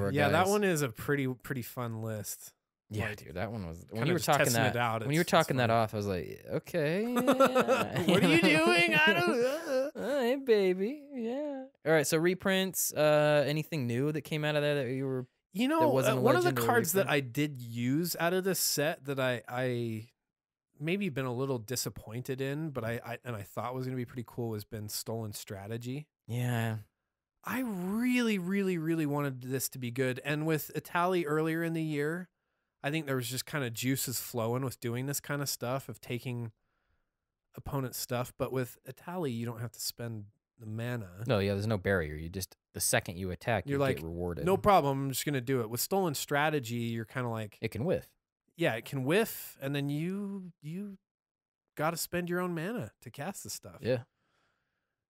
our yeah. That guys. one is a pretty fun list. Yeah, like, dude, that one was when kinda you were just talking testing that it out, when you were it's talking that funny. off, I was like, okay, What are you doing? I don't know. Hey, baby, yeah. All right, so reprints. Anything new that came out of there that you were? You That know, wasn't a one of the legend or a cards that reprint? I did use out of this set that I maybe been a little disappointed in, but I thought was going to be pretty cool was been Stolen Strategy. Yeah, I really, really, really wanted this to be good. And with Italy earlier in the year, I think there was just kind of juices flowing with doing this kind of stuff, of taking opponent's stuff. But with Italy, you don't have to spend the mana. no, yeah. There's no barrier. You just the second you attack, You're you like, get rewarded. No problem, I'm just going to do it. With Stolen Strategy, you're kind of like, It can whiff. yeah, it can whiff, and then you got to spend your own mana to cast the stuff. Yeah.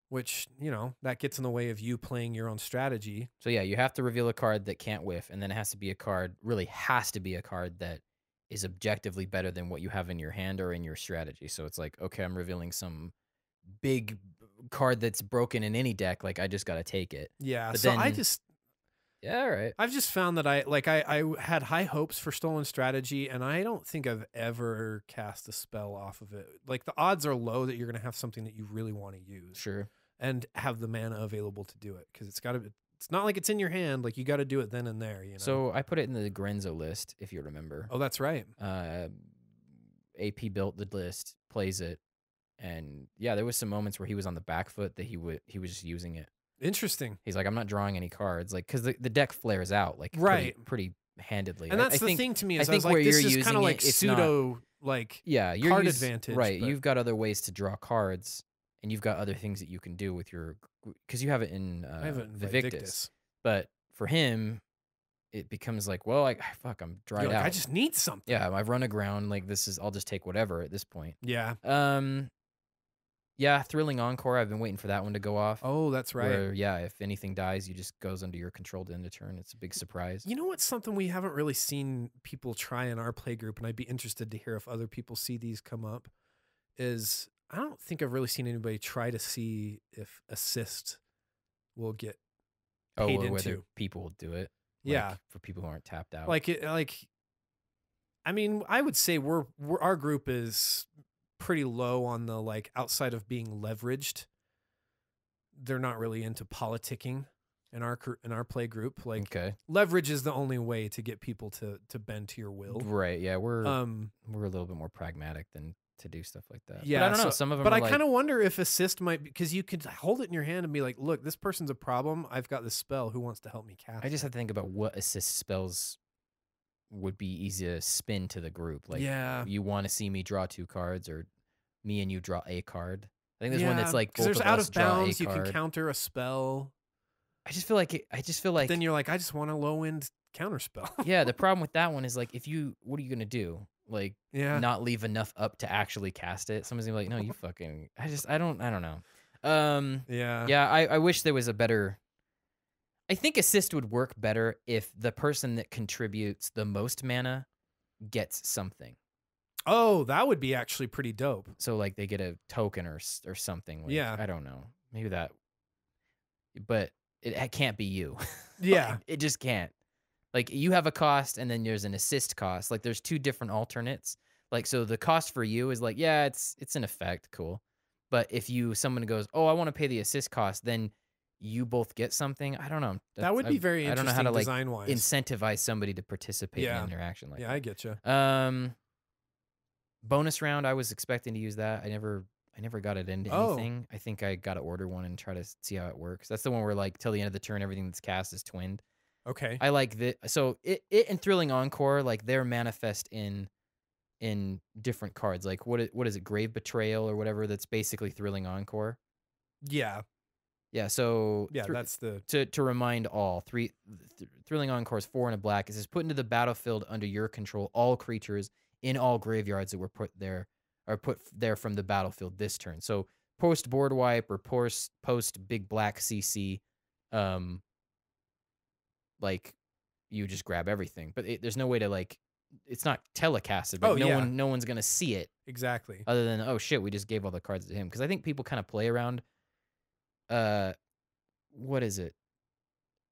Which, you know, that gets in the way of you playing your own strategy. So yeah, you have to reveal a card that can't whiff, and then it has to be a card. Really has to be a card that is objectively better than what you have in your hand or in your strategy. So it's like, okay, I'm revealing some big card that's broken in any deck. Like I just got to take it. Yeah, But so then- Yeah, all right. I've just found that I had high hopes for Stolen Strategy, and I don't think I've ever cast a spell off of it. Like the odds are low that you're going to have something that you really want to use Sure. and have the mana available to do it, because it's got to. It's not like it's in your hand. Like you got to do it then and there. You know. So I put it in the Grenzo list, if you remember. oh, that's right. AP built the list, plays it, and yeah, there was some moments where he was on the back foot that he was just using it. Interesting. He's like, I'm not drawing any cards, like because the deck flares out like Right. pretty handedly. And I that's the think, thing to me I is I, think was like, where this you're is kind using of it, like it's not- pseudo like Yeah, you're card use- advantage, right? but- You've got other ways to draw cards, and you've got other things that you can do with your because you have it in I have it in Vivictus. Victus. But for him, it becomes like, well, I'm dried You're like, out. I just need something. Yeah, I've run aground. Like I'll just take whatever at this point. Yeah. Yeah, Thrilling Encore. I've been waiting for that one to go off. Oh, that's right. Where, yeah, if anything dies, you just goes under your control to end the turn. It's a big surprise. You know what's something we haven't really seen people try in our play group, and I'd be interested to hear if other people see these come up, is I don't think I've really seen anybody try to see if assist will get paid or whether into. people will do it. Yeah. For people who aren't tapped out. I mean, I would say our group is pretty low on the like outside of being leveraged. They're not really into politicking in our play group. Like okay. leverage is the only way to get people to bend to your will. Right. Yeah, we're Uh, a little bit more pragmatic than to do stuff like that. Yeah, but I don't know. so- Some of them, But are I like, kind of wonder if assist might be, because you could hold it in your hand and be like, look, this person's a problem. I've got this spell. Who wants to help me cast I just it? have to think about what assist spells would be easy to spin to the group. Like, Yeah. you want to see me draw 2 cards, or me and you draw a card. I think there's one that's like 'cause both there's of out us of draw bounds. a You card. can counter a spell. I just feel like Then you're like, I just want a low end counter spell. yeah. The problem with that one is like, what are you gonna do? Like, Yeah. not leave enough up to actually cast it. Someone's gonna be like, no, you fucking. I don't know. Yeah. Yeah. I wish there was a better. I think assist would work better if the person that contributes the most mana gets something. Oh, that would be actually pretty dope. So like they get a token or something. Like, Yeah. I don't know. Maybe that. But it can't be you. Yeah. Like, it just can't. Like, you have a cost and then there's an assist cost. Like, there's 2 different alternates. Like, so the cost for you is like, yeah, it's an effect, cool. But if someone goes, oh, I want to pay the assist cost, then you both get something. I don't know. That would be very I don't interesting know how to like design-wise. incentivize somebody to participate in Yeah. an interaction like Yeah, that. I get you. Bonus round, I was expecting to use that. I never got it into Oh. anything. I think I got to order one and try to see how it works. That's the one where like till the end of the turn, everything that's cast is twinned. Okay. I like that. So it and Thrilling Encore, like they're manifest in different cards. Like what is it, Grave Betrayal or whatever? That's basically Thrilling Encore. Yeah. Yeah. So Yeah, that's the... to remind all, Thrilling Encore is 4 and a black. It says put into the battlefield under your control all creatures in all graveyards that were put there from the battlefield this turn. So post board wipe or post big black CC, like you just grab everything. But there's no way to like, it's not telecasted. Like no one's gonna see it Exactly. other than, oh shit, we just gave all the cards to him. Because I think people kind of play around. What is it?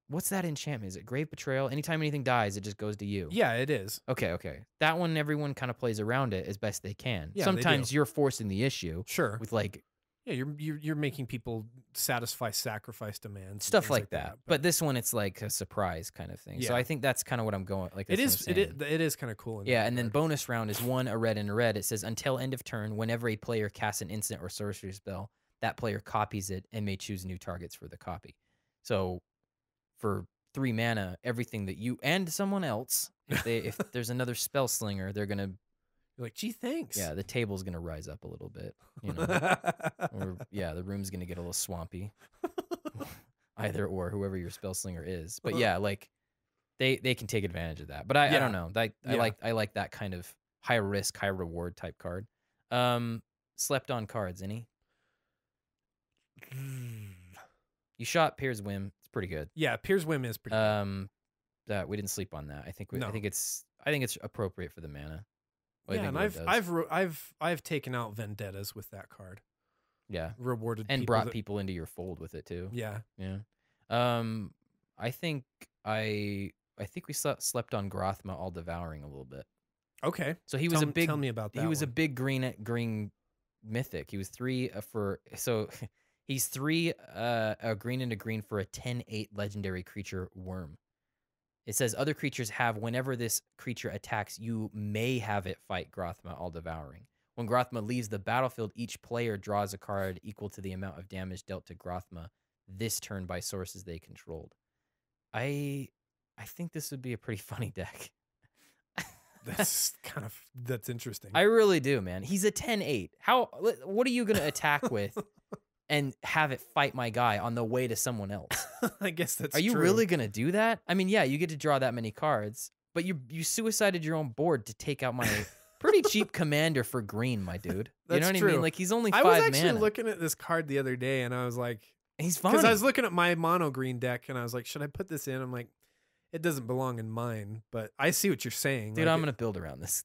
What's that enchantment? Is it Grave Betrayal? Anytime anything dies, it just goes to you. Yeah, it is. Okay. That one, everyone kind of plays around it as best they can. Yeah, they Sometimes do. you're forcing the issue Sure. with like Yeah, you're making people satisfy sacrifice demands. and stuff things like that. But this one, it's like a surprise kind of thing. So Yeah. I think that's kind of what I'm going. Like it that's is. what I'm saying. It is kind of cool. In Yeah, that and then regard. bonus round is 1, a red and a red. It says until end of turn, whenever a player casts an instant or sorcery spell, that player copies it and may choose new targets for the copy. So for 3 mana, everything that you and someone else, if there's another spell slinger, they're gonna, You're like, gee, thanks. yeah, the table's gonna rise up a little bit, you know, or yeah, the room's gonna get a little swampy, either or, whoever your spell slinger is. But yeah, like they can take advantage of that. But I don't know, I like that kind of high risk, high reward type card. Slept on cards, any? You shot Pier's Whim. It's pretty good. Yeah, Piers Whim is pretty good. That we didn't sleep on that. I think No. I think it's appropriate for the mana. What do you Yeah, think and it does? I've taken out vendettas with that card. Yeah, Rewarded and people brought that- people into your fold with it too. Yeah. Yeah. I think we slept on Grothma All Devouring a little bit. Okay. So he was a big. Tell me about that. He was a one. big green mythic. He was 3 for so. He's 3 a green and a green for a 10/8 legendary creature worm. It says other creatures have, whenever this creature attacks, you may have it fight Grothma All Devouring. When Grothma leaves the battlefield, each player draws a card equal to the amount of damage dealt to Grothma this turn by sources they controlled. I think this would be a pretty funny deck. That's interesting. I really do, man. He's a 10/8. What are you going to attack with and have it fight my guy on the way to someone else? I guess that's Are you true. really going to do that? I mean, yeah, you get to draw that many cards, but you suicided your own board to take out my pretty cheap commander for green, my dude. You know what I true. mean? Like, he's only 5 I was mana. actually looking at this card the other day, and I was like, He's fine. because I was looking at my mono green deck, and I was like, should I put this in? I'm like, it doesn't belong in mine, but I see what you're saying. Dude, Like, I'm going to build around this.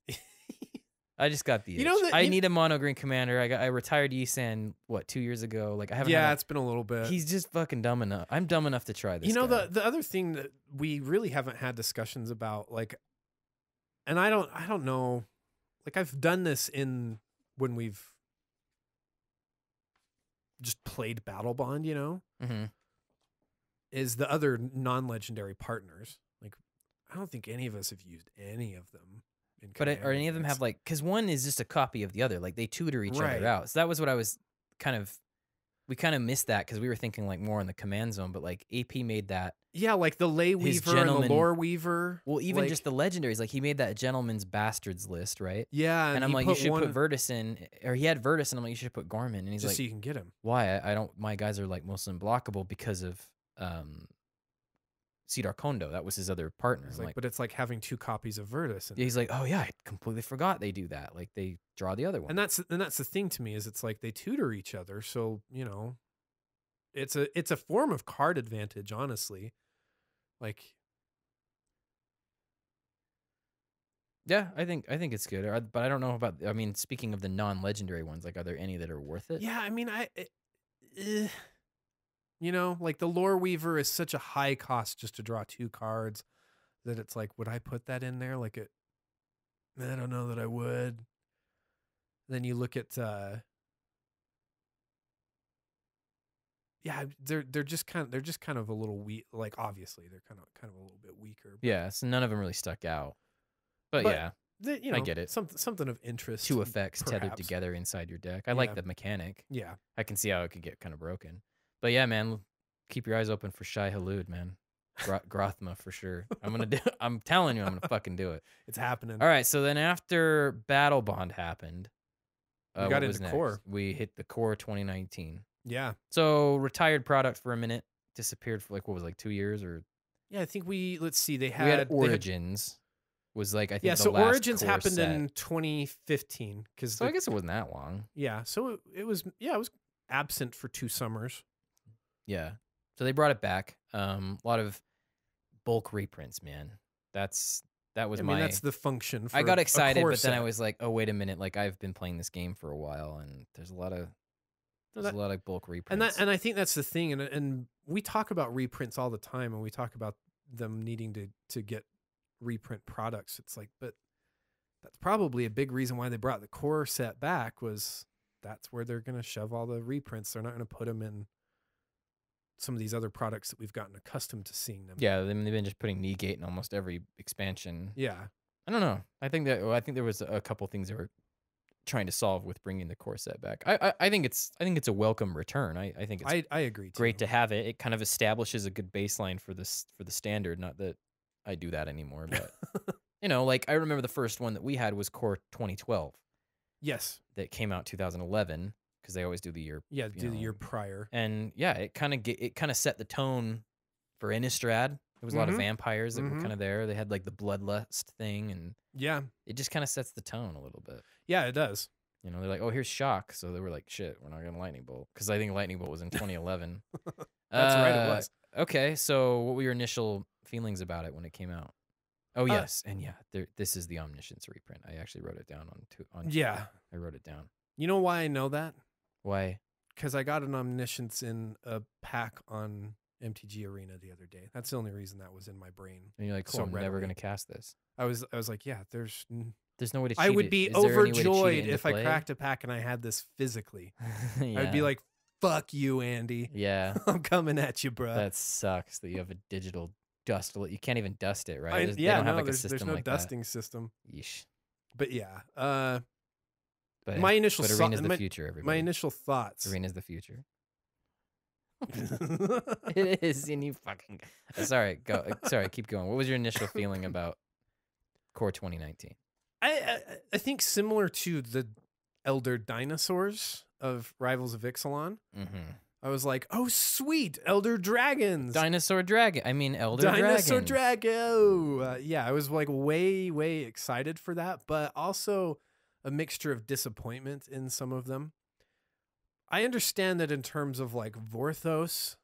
I just got the itch. You know that- I you- need a mono green commander. I retired Yisan, 2 years ago? Like, I haven't Yeah, had it's been a little bit. he's just fucking dumb enough. I'm dumb enough to try this. You know, guy. the other thing that we really haven't had discussions about, like, and I don't know, like, I've done this when we've just played Battle Bond, you know, Mhm. is the other non-legendary partners. Like, I don't think any of us have used any of them But are any of them have like, because one is just a copy of the other, like they tutor each other out. So that was what I was we kind of missed that because we were thinking like more in the command zone, but like AP made that. Yeah, like the Lay Weaver and the Lore Weaver. Well, even just the legendaries, like he made that Gentleman's Bastards list, right? Yeah, and I'm like, you should put Virtus in, or he had Virtus, and I'm like, you should put Gorman, and he's just like, so you can get him. Why? I don't. My guys are like most unblockable because of Cedar Kondo. That was his other partner. Like, but it's like having 2 copies of Virtus. And he's like, oh yeah, I completely forgot they do that. Like they draw the other one. And that's the thing to me is it's like they tutor each other. So you know, it's a form of card advantage, honestly. Like, yeah, I think it's good. But I don't know about. I mean, speaking of the non-legendary ones, like, are there any that are worth it? Yeah, I mean, you know, like the Lore Weaver is such a high cost just to draw 2 cards that it's like, would I put that in there? Like I don't know that I would. Then you look at, yeah, they're just kind of a little weak. Like obviously they're kind of a little bit weaker. Yeah, so none of them really stuck out. But yeah, you know, I get it. Something of interest. 2 effects perhaps tethered together inside your deck. I like the mechanic. Yeah, I can see how it could get kind of broken. But yeah, man, keep your eyes open for Shai Halud, man. Grothma for sure. I'm telling you, I'm gonna fucking do it. It's happening. All right, so then after Battle Bond happened, we got into Core. We hit the Core 2019. Yeah. So retired product for a minute, disappeared for like what was it, like 2 years or? Yeah, I think let's see, we had Origins. Was like I think so last Origins core happened set. in 2015 because I guess it wasn't that long. Yeah, so it was absent for 2 summers. Yeah, so they brought it back. A lot of bulk reprints, man. That was that's the function. For I got excited, but then I set. was like, oh wait a minute, like I've been playing this game for a while, and there's a lot of bulk reprints. And I think that's the thing, and we talk about reprints all the time, and we talk about them needing to get reprint products. It's like, but that's probably a big reason why they brought the Core set back, was that's where they're going to shove all the reprints. They're not going to put them in some of these other products that we've gotten accustomed to seeing them. Yeah, they've been just putting Negate in almost every expansion. Yeah. I don't know. I think there was a couple things they were trying to solve with bringing the Core set back. I think it's a welcome return. I think it's I agree too. Great to have it. It kind of establishes a good baseline for the standard. Not that I do that anymore, but you know, like I remember the first one that we had was Core 2012. Yes. That came out 2011 because they always do the year. Yeah, the year prior. And yeah, it kind of set the tone for Innistrad. There was a lot of vampires that were kind of there. They had like the bloodlust thing, and yeah, it just kind of sets the tone a little bit. Yeah, it does. You know, they're like, oh, here's Shock. So they were like, shit, we're not going to Lightning Bolt. Because I think Lightning Bolt was in 2011. That's right, it was. Okay, so what were your initial feelings about it when it came out? Oh, yes. And yeah, this is the Omniscience reprint. I actually wrote it down on yeah. I wrote it down. You know why I know that? Why? Because I got an Omniscience in a pack on MTG Arena the other day. That's the only reason that was in my brain. And you're like, cool, I'm never going to cast this. I was like, yeah, there's no way to cheat I would be overjoyed if I play? cracked a pack and I had this physically. Yeah. I'd be like, fuck you, Andy. Yeah. I'm coming at you, bro. That sucks that you have a digital dust. You can't even dust it, right? They don't have like a system there's no dusting system. Yeesh. But yeah. But my initial Arena's the future, everybody. My initial thoughts. Arena's the future. It is, and you fucking. Sorry, go. Sorry, keep going. What was your initial feeling about Core 2019? I think similar to the Elder Dinosaurs of Rivals of Ixalan. Mm-hmm. I was like, oh, sweet, Elder Dragons. Dinosaur Dragon. I mean, Elder Dinosaur Dragons. Dragon. Yeah, I was like way, way excited for that, but also a mixture of disappointment in some of them. I understand that in terms of like Vorthos,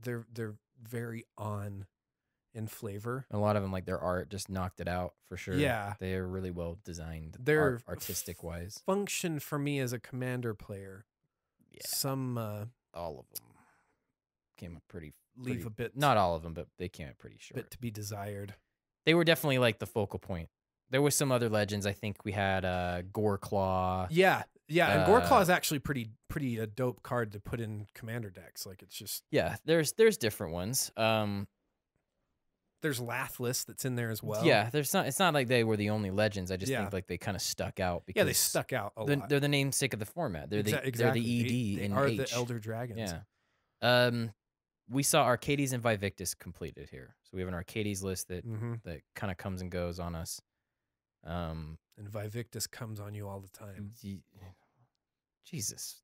they're very on in flavor. A lot of them, like their art, just knocked it out for sure. Yeah, they are really well designed. They're artistic wise. Function for me as a Commander player. Yeah, some all of them came up pretty. Leave a bit. Not all of them, but they came up pretty short. Bit to be desired. They were definitely like the focal point. There was some other legends. I think we had Goreclaw. Yeah, and Goreclaw is actually pretty a dope card to put in Commander decks. Like it's just there's different ones. there's Lathless that's in there as well. Yeah, there's not. It's not like they were the only legends. I just think like they kind of stuck out because they stuck out a lot. They're the namesake of the format. They're the exactly. they're the ED they in are H. the Elder Dragons. Yeah. We saw Arcades and Vivictus completed here, so we have an Arcades list that that kind of comes and goes on us. And Vivictus comes on you all the time. Jesus.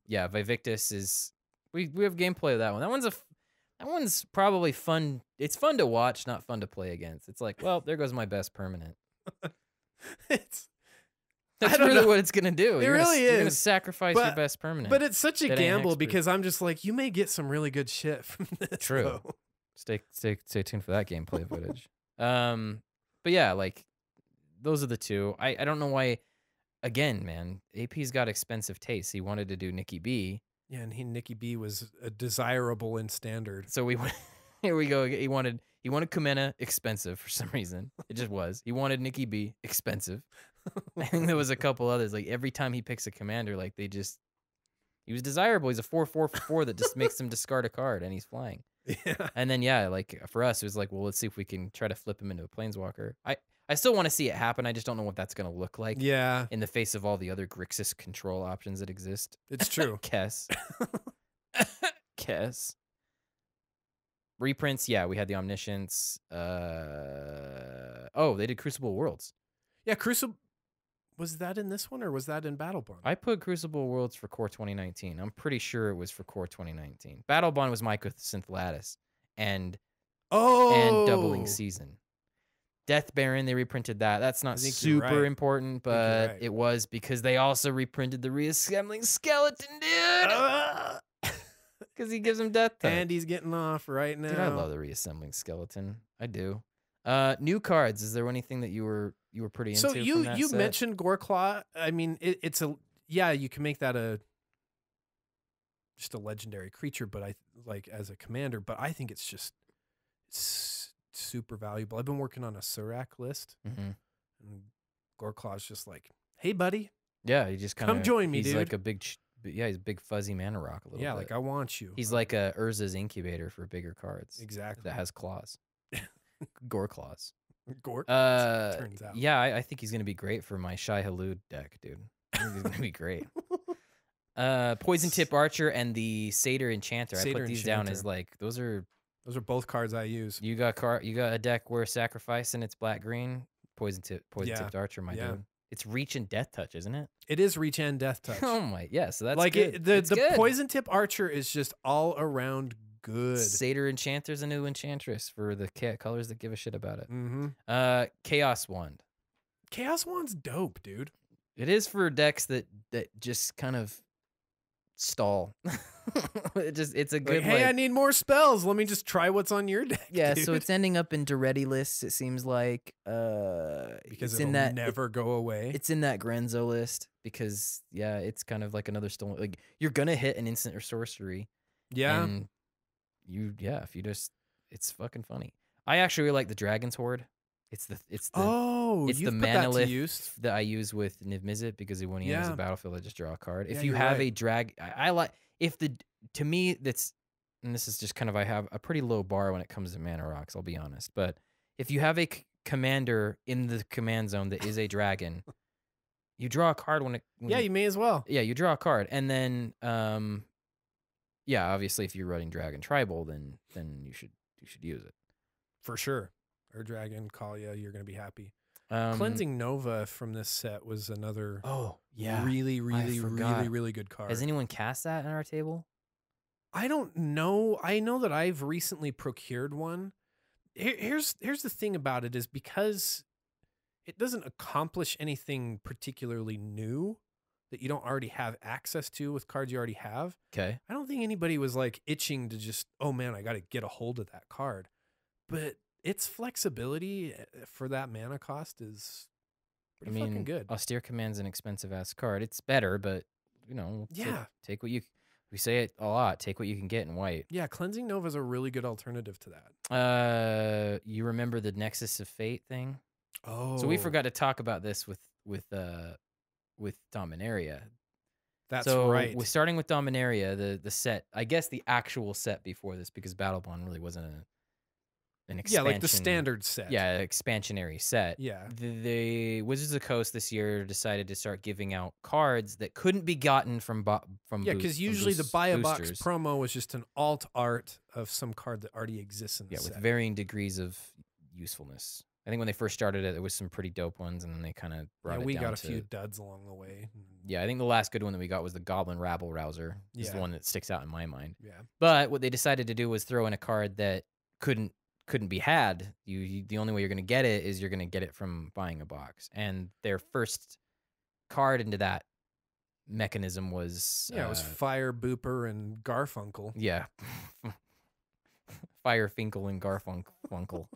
Yeah, Vivictus is. We have gameplay of that one. That one's probably fun. It's fun to watch, not fun to play against. It's like, well, there goes my best permanent. That's really what it's gonna do. It really is. You're gonna sacrifice your best permanent. But it's such a gamble because I'm just like, you may get some really good shit from this. True. Though. Stay tuned for that gameplay footage. But yeah, like those are the two. I don't know why. Again, man, AP's got expensive tastes. He wanted to do Nikki B. Yeah, and Nikki B was desirable in standard. So we went. Here we go. He wanted Kumena expensive for some reason. It just was. He wanted Nikki B expensive. I think there was a couple others. Like every time he picks a commander, like he was desirable. He's a 4/4/4 that just makes him discard a card, and he's flying. Yeah. And then like for us, it was like, well, let's see if we can try to flip him into a planeswalker. I still want to see it happen. I just don't know what that's going to look like. Yeah. In the face of all the other Grixis control options that exist. It's true. Kess. Kess. Reprints, yeah, we had the Omniscience. They did Crucible Worlds. Yeah, Crucible. Was that in this one or was that in Battle Bond? I put Crucible Worlds for Core 2019. I'm pretty sure it was for Core 2019. Battle Bond was Mike with Synth Lattice and Doubling Season. Death Baron, they reprinted that. That's not super important, but it was because they also reprinted the Reassembling Skeleton, dude. Because he gives him death touch. And he's getting off right now. Dude, I love the Reassembling Skeleton. I do. New cards. Is there anything that you were pretty into? So you mentioned Goreclaw. I mean, it's you can make that just a legendary creature, but I like as a commander. But I think it's just super valuable. I've been working on a Surak list, and Goreclaw's just like, hey, buddy. Yeah, he just kind of come join me, he's dude. Like a big, he's a big fuzzy mana rock a little bit. Yeah, like I want you. He's like a Urza's incubator for bigger cards. Exactly. That has claws. Goreclaws. Turns out. Yeah, I think he's gonna be great for my Shai Halud deck, dude. I think he's gonna be great. Poison Tip Archer and the Satyr Enchanter. I put these down as like those are both cards I use. You got a deck where sacrifice and it's black green. Poison Tipped Archer, my dude. It's Reach and Death Touch, isn't it? It is Reach and Death Touch. Oh my, yeah. So that's like good. The Poison Tip Archer is just all around good. Satyr Enchanter's a new enchantress for the colors that give a shit about it. Chaos Wand. Chaos Wand's dope, dude. It is for decks that just kind of stall. It's a good. Hey, I need more spells. Let me just try what's on your deck. Yeah, dude. so it's ending up in Duretti lists. It seems like because it's it'll never go away. It's in that Grenzo list because it's kind of like another stolen. Like you're gonna hit an instant or sorcery. Yeah. And if you just, it's fucking funny. I actually really like the Dragon's Horde. It's the mana lift that I use with Niv Mizzet because when he enters the battlefield, I just draw a card. If you have a I like to me that's, and this is just kind of, I have a pretty low bar when it comes to mana rocks. I'll be honest, but if you have a commander in the command zone that is a dragon, you draw a card when you may as well. Yeah, you draw a card, and then obviously if you're running Dragon Tribal, then you should use it for sure. Or Dragon Kalia, you're gonna be happy. Cleansing Nova from this set was another really really good card. Has anyone cast that in our table? I don't know. I know that I've recently procured one. Here's the thing about it is because it doesn't accomplish anything particularly new that you don't already have access to with cards you already have. Okay. I don't think anybody was like itching to just, oh man, I got to get a hold of that card. But its flexibility for that mana cost is pretty fucking good. Austere Command's an expensive ass card. It's better, but take what you. We say it a lot. Take what you can get in white. Yeah, Cleansing Nova is a really good alternative to that. You remember the Nexus of Fate thing? Oh, so we forgot to talk about this with Dominaria. That's right. We're starting with Dominaria, the set. I guess the actual set before this, because Battle Bond really wasn't an expansion. Yeah, like the standard set. Yeah, expansionary set. Yeah. The Wizards of the Coast this year decided to start giving out cards that couldn't be gotten from Yeah, because usually the buy a box boosters. promo was just an alt art of some card that already exists in the Yeah, set. with varying degrees of usefulness. I think when they first started it, there was some pretty dope ones, and then they kind of brought it down. We got a to, few duds along the way. Yeah, I think the last good one that we got was the Goblin Rabble Rouser. Is the Yeah. one that sticks out in my mind. Yeah. But what they decided to do was throw in a card that couldn't be had. The only way you're going to get it is you're going to get it from buying a box. And their first card into that mechanism was Yeah, it was Fire Booper and Garfunkel. yeah. Firefinkel and Garfunkel.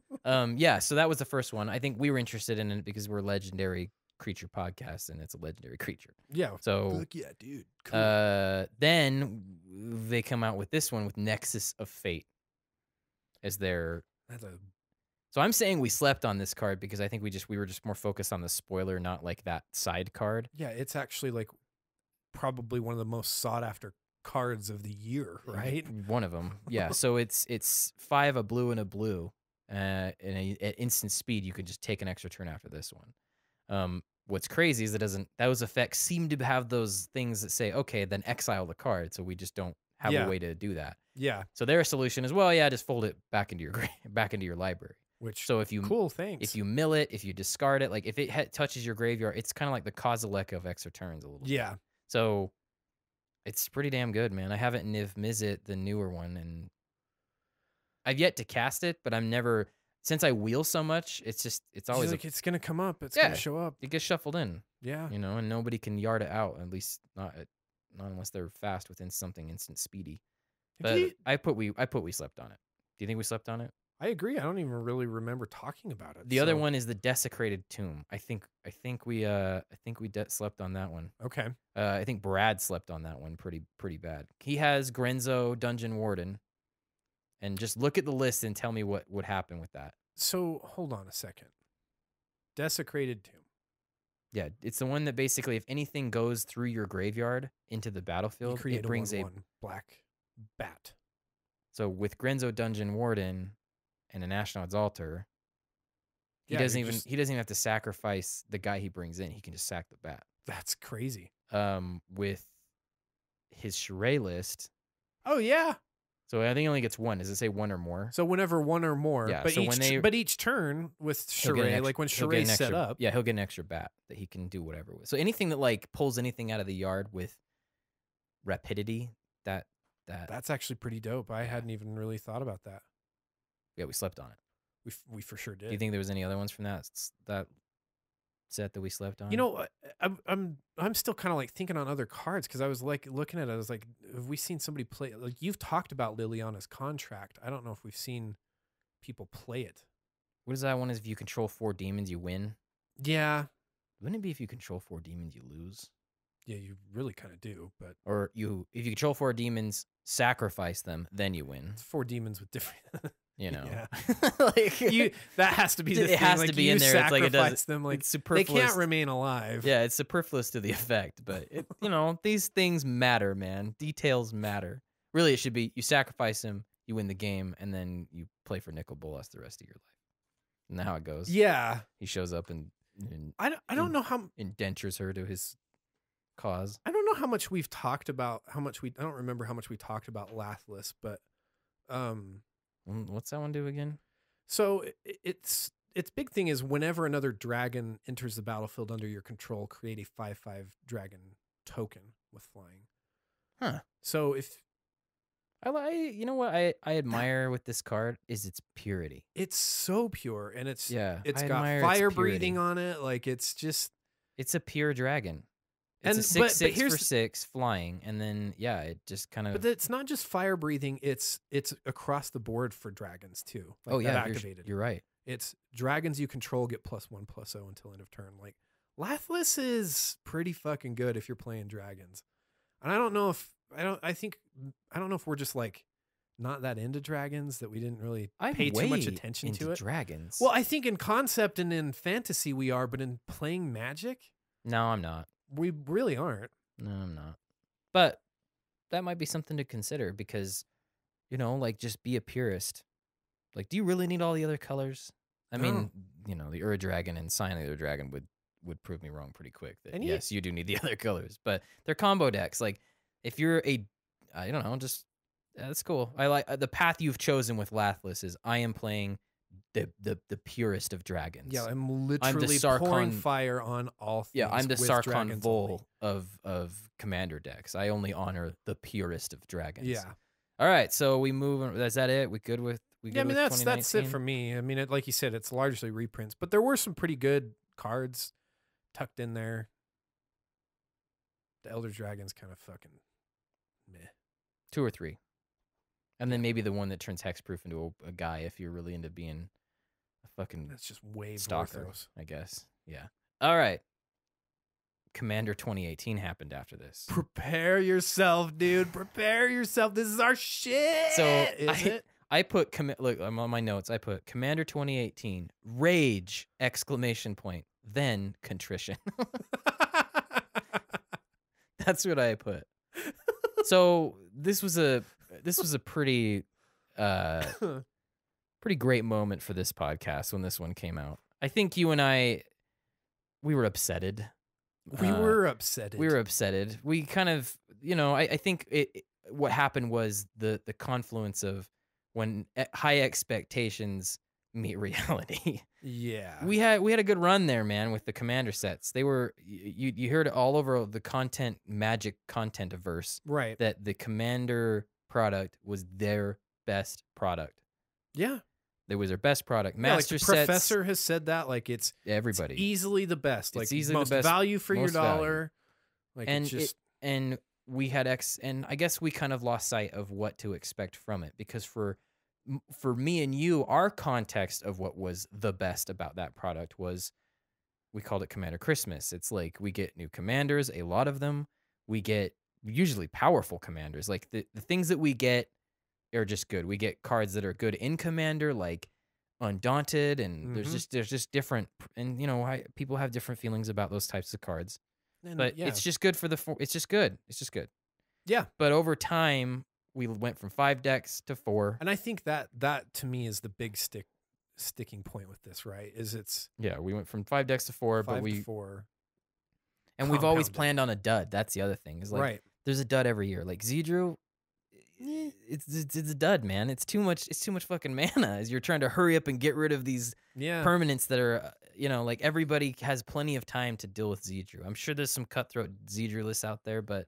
Yeah, so that was the first one. I think we were interested in it because we're a legendary creature podcast, and it's a legendary creature. Yeah. So Look, yeah, dude. Cool. then they come out with this one with Nexus of Fate as their. So I'm saying we slept on this card because I think we were just more focused on the spoiler, not like that side card. Yeah, it's actually like probably one of the most sought after cards of the year, right? One of them. Yeah. So it's 5 a blue and a blue. And at instant speed, you can just take an extra turn after this one. What's crazy is those effects seem to have those things that say, okay, then exile the card. So we just don't have a way to do that. Yeah. So their solution is, well, yeah, just fold it back into your library. Which so if you thanks. If you mill it, if you discard it, like if it touches your graveyard, it's kind of like the Kozilek of extra turns a little bit. Yeah. So it's pretty damn good, man. I haven't Niv Mizzet, the newer one, and I've yet to cast it, but I'm never, since I wheel so much, it's always like it's gonna come up. It's gonna show up. It gets shuffled in. Yeah. And nobody can yard it out, at least not unless they're fast within something instant speedy. But I put we slept on it. Do you think we slept on it? I agree. I don't even really remember talking about it. The other one is the Desecrated Tomb. I think we slept on that one. Okay. I think Brad slept on that one pretty bad. He has Grenzo Dungeon Warden, and just look at the list and tell me what would happen with that. So hold on a second. Desecrated Tomb. Yeah, it's the one that basically, if anything goes through your graveyard into the battlefield, it brings a black bat. So with Grenzo Dungeon Warden and an Ashnod's Altar, he doesn't even have to sacrifice the guy he brings in. He can just sack the bat. That's crazy. With his Shirei list. Oh yeah. So I think he only gets one. Does it say one or more? So whenever one or more. Yeah. But, so each turn with Shirei, like when Shirei's set up. Yeah, he'll get an extra bat that he can do whatever with. So anything that like pulls anything out of the yard with rapidity, that's actually pretty dope. I hadn't even really thought about that. Yeah, we slept on it. We for sure did. Do you think there was any other ones from that set that we slept on? You know, I'm still kind of like thinking on other cards because I was like looking at it. I was like, have we seen somebody play? Like you've talked about Liliana's Contract. I don't know if we've seen people play it. What is that one? Is if you control 4 demons, you win. Yeah. Wouldn't it be if you control 4 demons, you lose? Yeah, you really kind of do. But or if you control 4 demons, sacrifice them, then you win. It's 4 demons with different. You know, yeah. Like that has to be the it thing. has like, to be in there. It's like it does them. Like it's superfluous. They can't remain alive. Yeah, it's superfluous to the effect, but these things matter, man. Details matter. Really, it should be you sacrifice him, you win the game, and then you play for Nicol Bolas the rest of your life. Isn't that how it goes? Yeah. He shows up and I don't know how indentures her to his cause. I don't know how much we've talked about I don't remember how much we talked about Lathless, but what's that one do again? So its big thing is whenever another dragon enters the battlefield under your control, create a 5/5 dragon token with flying. Huh. So if you know what I admire with this card is its purity. It's so pure, and it's got admire fire breathing on it. Like it's a pure dragon. It's a 6/6 for 6 flying, and then it just kind of. But it's not just fire breathing; it's across the board for dragons too. Like activated. You're right. It's dragons you control get +1/+0 until end of turn. Like Lathless is pretty fucking good if you're playing dragons, and I don't know if we're just like not that into dragons that we didn't really pay too much attention to it. Dragons. Well, I think in concept and in fantasy we are, but in playing Magic, no, I'm not. We really aren't. No, I'm not. But that might be something to consider because, like, just be a purist. Like, do you really need all the other colors? I mean, you know, the Ur Dragon and Sign of the Ur Dragon would prove me wrong pretty quick. That And yes, you do need the other colors, but they're combo decks. Like, if you're I don't know, just that's cool. I like the path you've chosen with Lathless is I am playing the purest of dragons. Yeah, I'm literally pouring fire on all things. Yeah, I'm the with Sarkhan dragons Vol of commander decks. I only honor the purest of dragons. Yeah. All right, so we move on. Is that it? We good with Yeah, I mean that's it for me. I mean, like you said, it's largely reprints, but there were some pretty good cards tucked in there. The Elder Dragon's kind of fucking meh. 2 or 3. And then maybe the one that turns hexproof into a guy if you're really into being a fucking That's just way stalker, Vorthos. I guess. Yeah. All right. Commander 2018 happened after this. Prepare yourself, dude. Prepare yourself. This is our shit. So I put look, I'm on my notes. I put Commander 2018 rage ! Then contrition. That's what I put. So this was a pretty pretty great moment for this podcast when this one came out. I think you and I we were upsetted. We were upsetted. We kind of, you know, I think what happened was the confluence of when high expectations meet reality. Yeah. We had a good run there, man, with the commander sets. They were you heard it all over the magic content averse. Right. That the commander product was their best product. Yeah. It was their best product. Master like the sets, professor has said that, like it's everybody. It's easily the best. It's Like easily most the best, value for your dollar. Like And it's just and we had and I guess we kind of lost sight of what to expect from it, because for me and you, our context of what was the best about that product was, we called it Commander Christmas. It's like we get new commanders, a lot of them. We get usually powerful commanders. Like the things that we get are just good. We get cards that are good in Commander, like Undaunted, and there's just different, and you know, people have different feelings about those types of cards. And but it's just good for it's just good. It's just good. Yeah. But over time, we went from 5 decks to 4. And I think that to me is the big sticking point with this, right? Is we went from 5 decks to 4, but we 4. And we've always planned on a dud. That's the other thing. Is like there's a dud every year. Like Zedru, it's a dud, man. It's too much fucking mana as you're trying to hurry up and get rid of these permanents that are, you know, like everybody has plenty of time to deal with Zedru. I'm sure there's some cutthroat Zedru lists out there, but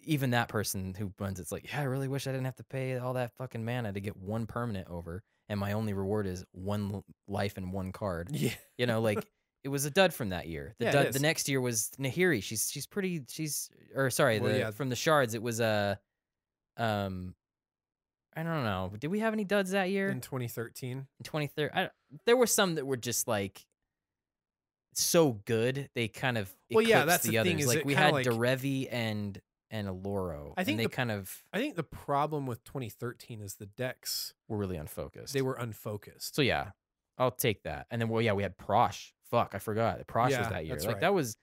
even that person who runs it's like, yeah, I really wish I didn't have to pay all that fucking mana to get one permanent over, and my only reward is 1 life and 1 card. Yeah. You know, like it was a dud from that year. The next year was Nahiri. From the shards it was I don't know. Did we have any duds that year? In 2013. In 2013. There were some that were just like so good they kind of eclipsed that's the the others. thing, is like it we kinda had like, Derevi and Aloro. I think I think the problem with 2013 is the decks were really unfocused. They were unfocused. So yeah, I'll take that. And then we had Prosh. Fuck, I forgot. Prosh was that year. That's like right. that was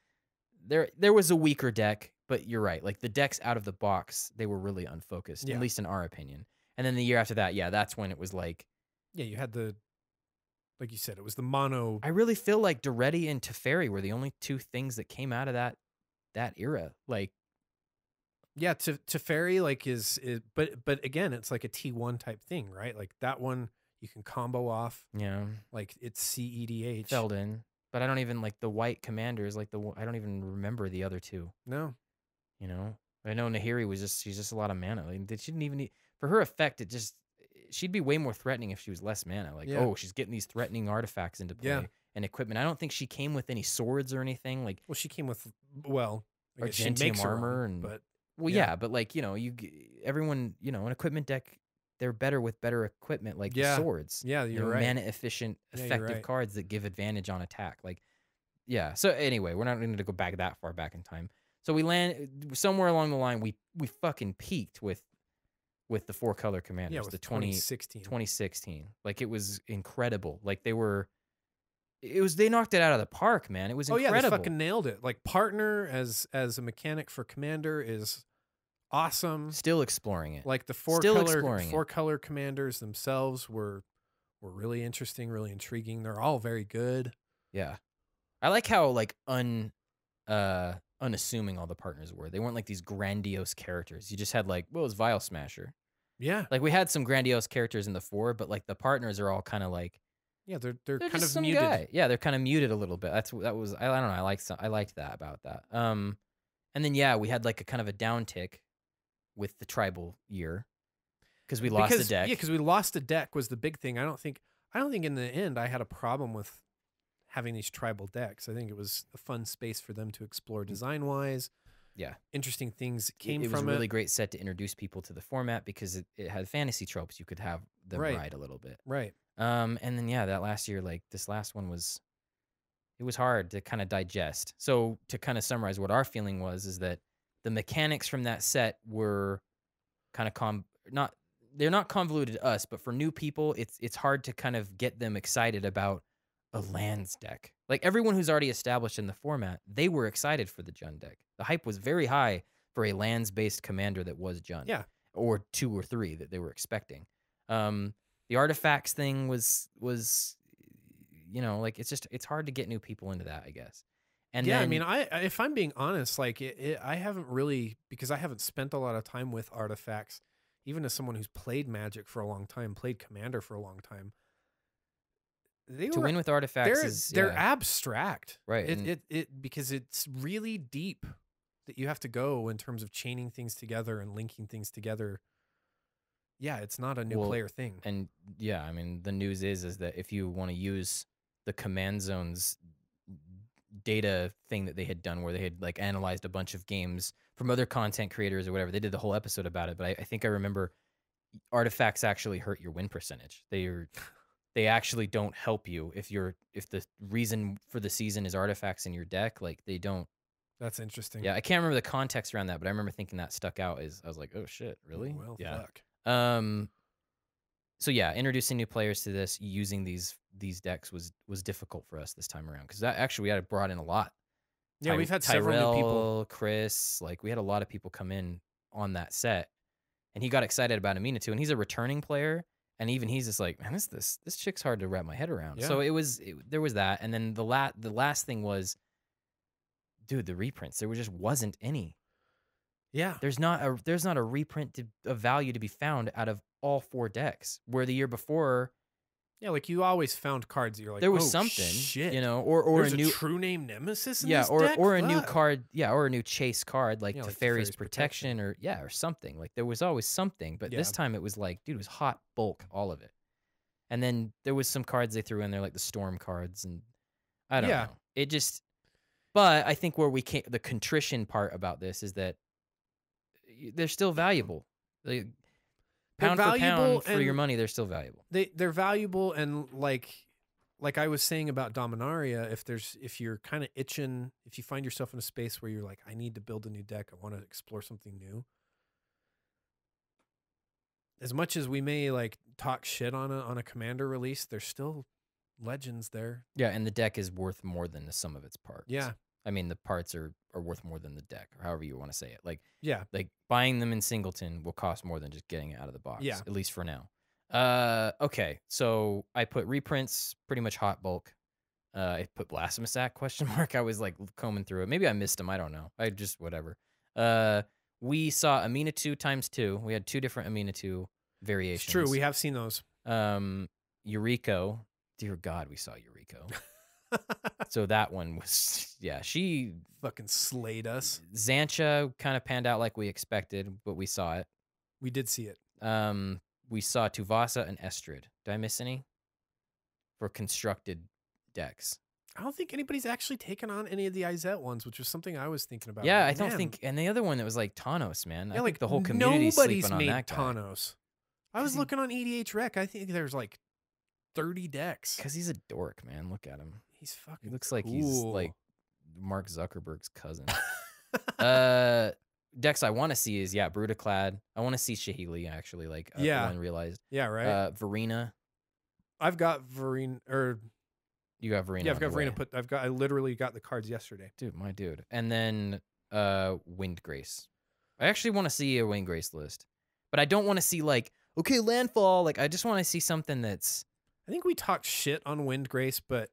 there was a weaker deck, but you're right. Like the decks out of the box, they were really unfocused, at least in our opinion. And then the year after that, that's when it was like, you had like you said, it was the mono. I really feel like Daretti and Teferi were the only 2 things that came out of that era. Like, yeah, Teferi like is but again, it's like a T1 type thing, right? Like that one you can combo off. Yeah, like it's CEDH. Feldon. But I don't even like the white commanders. Like I don't even remember the other 2. No, you know, I know Nahiri she's just a lot of mana. Like, she didn't even need, for her effect. She'd be way more threatening if she was less mana. Like, she's getting these threatening artifacts into play and equipment. I don't think she came with any swords or anything. Like, well, she came with Argentium armor but like, you know, everyone, you know, an equipment deck, they're better with better equipment, like the swords. Yeah, you're right. Mana efficient, effective cards that give advantage on attack. Like, yeah. So anyway, we're not going to go back that far back in time. So we land somewhere along the line. We fucking peaked with the 4-color commanders. Yeah, the 2016. Like it was incredible. Like they knocked it out of the park, man. It was incredible. Oh yeah, they fucking nailed it. Like Partner as a mechanic for commander is awesome. Still exploring it. Like the 4-color commanders themselves were were really interesting, really intriguing. They're all very good. Yeah. I like how like unassuming all the partners were. They weren't like these grandiose characters. You just had like, well, it was Vial Smasher. Yeah. Like we had some grandiose characters in the 4, but like the partners are all kind of like, Yeah, they're kind just of some muted. guy. Yeah, they're kind of muted a little bit. I don't know. I liked that about that. And then yeah, we had like a kind of a downtick with the tribal year because we lost a deck. Yeah, because we lost a deck was the big thing. I don't think in the end I had a problem with having these tribal decks. I think it was a fun space for them to explore design wise. Yeah, interesting things came it from it. It was a really great set to introduce people to the format because it had fantasy tropes. You could have them ride a little bit. Right. And then yeah, that last year, like this last one was hard to kind of digest. So to kind of summarize what our feeling was is that the mechanics from that set were kind of they're not convoluted to us, but for new people, it's hard to kind of get them excited about a lands deck. Like everyone who's already established in the format, they were excited for the Jund deck. The hype was very high for a lands-based commander that was Jund. Yeah. Or 2 or 3 that they were expecting. The artifacts thing was like it's hard to get new people into that, I guess. And yeah, then, I mean, if I'm being honest, like I haven't really, because I haven't spent a lot of time with artifacts, even as someone who's played Magic for a long time, played Commander for a long time. To win with artifacts they're abstract, right? Because it's really deep that you have to go in terms of chaining things together and linking things together. Yeah, it's not a new player thing. And yeah, I mean, the news is that if you want to use the command zones data thing that they had done where they had like analyzed a bunch of games from other content creators or whatever, they did the whole episode about it. But I think I remember artifacts actually hurt your win percentage. They actually don't help you if the reason for the season is artifacts in your deck. Like they don't. That's interesting. Yeah, I can't remember the context around that, but I remember thinking that stuck out. I was like, oh shit, really? Well, yeah. fuck. So yeah, introducing new players to this using these decks was difficult for us this time around because actually we had brought in a lot. Yeah, we've had several new people. Chris, like we had a lot of people come in on that set, and he got excited about Amina too. And he's a returning player, and even he's just like, man, this chick's hard to wrap my head around. Yeah. So there was that, and then the last thing was, dude, the reprints. There just wasn't any. Yeah, there's not a reprint of value to be found out of all 4 decks. Where the year before, yeah, like you always found cards that you're like, there was oh, something, shit. Or there's a new true name Nemesis. In yeah, this or deck? or a new Fuck. card, yeah, or a new chase card like like Teferi's Protection or something. Like there was always something, but this time it was like, dude, it was hot bulk, all of it. And then there was some cards they threw in there like the Storm cards, and I don't know. It just, but I think where the contrition part about this is that they're still valuable. Pound for pound for your money, they're still valuable. They're valuable, and like I was saying about Dominaria, if you're kind of itching, if you find yourself in a space where you're like, I need to build a new deck, I want to explore something new. As much as we may like talk shit on a commander release, there's still legends there. Yeah, and the deck is worth more than the sum of its parts. Yeah. I mean, the parts are worth more than the deck, or however you want to say it. Like, yeah, like buying them in singleton will cost more than just getting it out of the box. Yeah, at least for now. Okay, so I put reprints pretty much hot bulk. I put Blasphemous Act ? I was like combing through it. Maybe I missed them. I don't know. I just whatever. We saw Amina 2 times 2. We had 2 different Amina 2 variations. It's true. We have seen those. Yuriko. Dear God, we saw Yuriko. So that one was, yeah, she fucking slayed us. Xancha kind of panned out like we expected, but we saw it. We did see it. We saw Tuvasa and Estrid. Did I miss any? For constructed decks. I don't think anybody's actually taken on any of the Izet ones, which was something I was thinking about. Yeah, like, I don't man. think, and the other one that was like Tanos, man. Yeah, I like think the whole community's sleeping on made that guy. Tanos. I was looking on EDH Rec. I think there's like 30 decks. Because he's a dork, man. Look at him. He's fucking He looks like cool. he's like Mark Zuckerberg's cousin. Decks I want to see is, Brutaclad. I want to see Shahili, actually, like one realized. Yeah, right. Verena. I've got Verena, or you got Verena. Yeah, I've got Verena. I literally got the cards yesterday. Dude, my dude. And then Windgrace. I actually want to see a Windgrace list, but I don't want to see like, okay, landfall. Like, I just want to see something that's I think we talked shit on Windgrace, but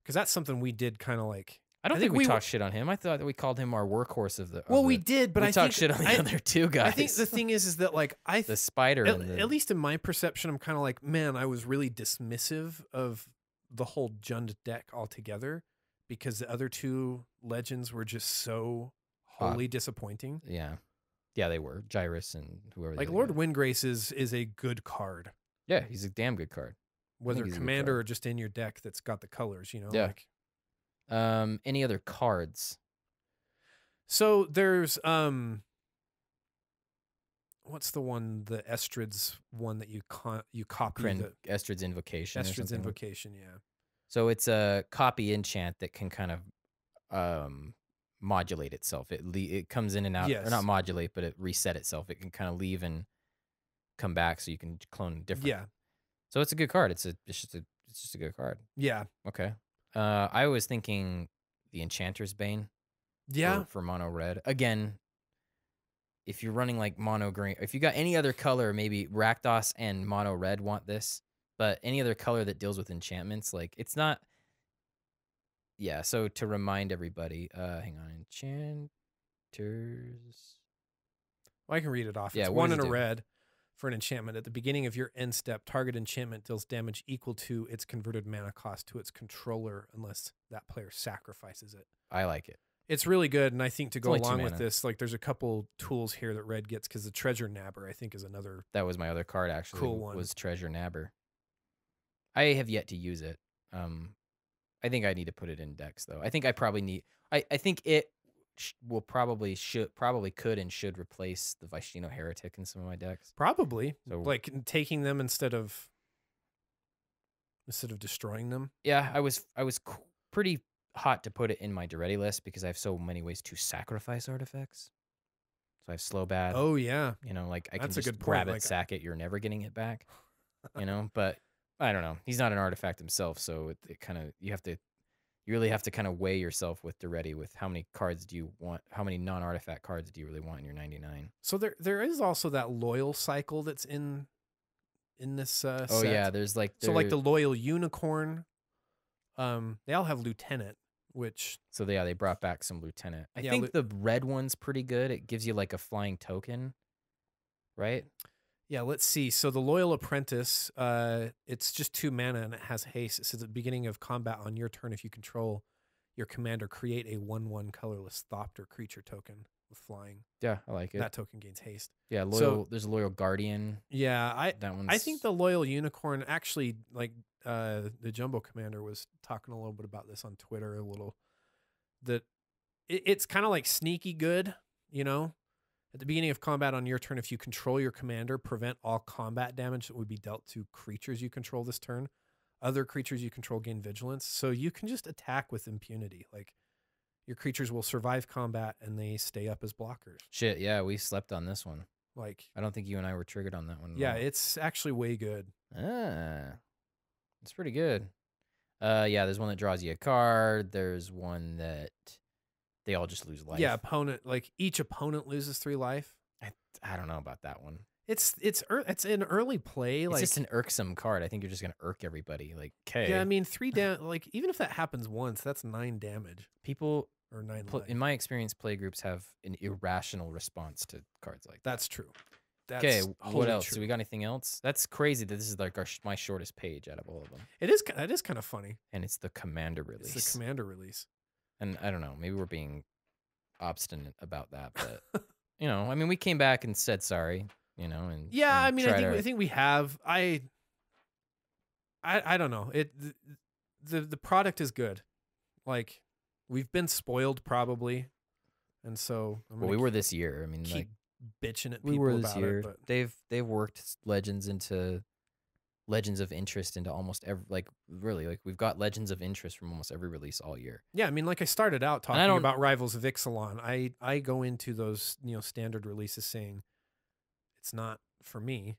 because that's something we did kind of like. I don't think we talked shit on him. I thought that we called him our workhorse of the. Well, we did, but I talked shit on the other two guys. I think the thing is that like the spider. At least in my perception, I'm kind of like, man, I was really dismissive of the whole Jund deck altogether because the other two legends were just so wholly disappointing. Yeah, they were Gyrus and whoever. Like Lord Windgrace is a good card. Yeah, he's a damn good card. Whether commander or just in your deck that's got the colors, Yeah. Like, any other cards? So there's what's the one, the Estrid's one that you copy? Estrid's Invocation. Estrid's Invocation, yeah. So it's a copy enchant that can kind of modulate itself. It comes in and out, or not modulate, but it reset itself. It can kind of leave and come back, so you can clone different. Yeah. So it's a good card. It's just a good card. Yeah. Okay. I was thinking the Enchanter's Bane. Yeah. For mono red. Again, if you're running like mono green, if you got any other color, maybe Rakdos and mono red want this, but any other color that deals with enchantments, like it's not. Yeah. So to remind everybody, hang on, enchanters. Well, I can read it off. Yeah, it's one in a red. For an enchantment, at the beginning of your end step, target enchantment deals damage equal to its converted mana cost to its controller unless that player sacrifices it. I like it. It's really good, and I think to go along with mana. this, like there's a couple tools here that red gets because the Treasure Nabber, I think, is another. That was my other card, actually. Cool one. Was Treasure Nabber. I have yet to use it. I think I need to put it in decks, though. I think I probably need. I think it will probably could and should replace the Vishino Heretic in some of my decks. Probably, so, like taking them instead of destroying them. Yeah, I was pretty hot to put it in my Duretti list because I have so many ways to sacrifice artifacts. So I have slow bad. Oh yeah, like I That's can a good just grab point. it, Like, sack it. You're never getting it back. But I don't know. He's not an artifact himself, so it kind of you really have to kind of weigh yourself with Duretti with how many cards do you want, how many non-artifact cards do you really want in your 99. So there is also that loyal cycle that's in this set. Yeah, there's like the loyal unicorn. They all have lieutenant, which they brought back some lieutenant. I think the red one's pretty good. It gives you like a flying token, right? Yeah, let's see. So the Loyal Apprentice, it's just 2 mana and it has haste. It says at the beginning of combat on your turn, if you control your commander, create a 1/1 colorless Thopter creature token with flying. Yeah, I like it. That token gains haste. Yeah, there's a Loyal Guardian. Yeah, I think the Loyal Unicorn, actually, like the Jumbo Commander was talking a little bit about this on Twitter a little, that it's kind of like sneaky good, At the beginning of combat on your turn, if you control your commander, prevent all combat damage that would be dealt to creatures you control this turn. Other creatures you control gain vigilance. So you can just attack with impunity. Like, your creatures will survive combat and they stay up as blockers. Shit, yeah, we slept on this one. Like, I don't think you and I were triggered on that one. Yeah, it's actually way good. It's pretty good. Yeah, there's one that draws you a card. There's one that they all just lose life. Yeah, each opponent loses 3 life. I don't know about that one. It's an early play. It's just an irksome card. I think you're just gonna irk everybody. Like, okay. Yeah, I mean 3 damage. Like, even if that happens once, that's 9 damage. People or 9 life. In my experience, play groups have an irrational response to cards like that. That's true. Okay, what else? Do we got anything else? That's crazy that this is like my shortest page out of all of them. It is kind of funny. And it's the commander release. It's the commander release. And I don't know, maybe we're being obstinate about that, but I mean, we came back and said sorry, and yeah, and I think we have. I don't know. The product is good. Like, we've been spoiled probably, and so we were this year. I mean, keep like bitching at people we were this about year. it. But they've worked Legends of Interest into almost every, we've got Legends of Interest from almost every release all year. Yeah, I mean, like I started out talking about Rivals of Ixalan. I go into those standard releases saying it's not for me.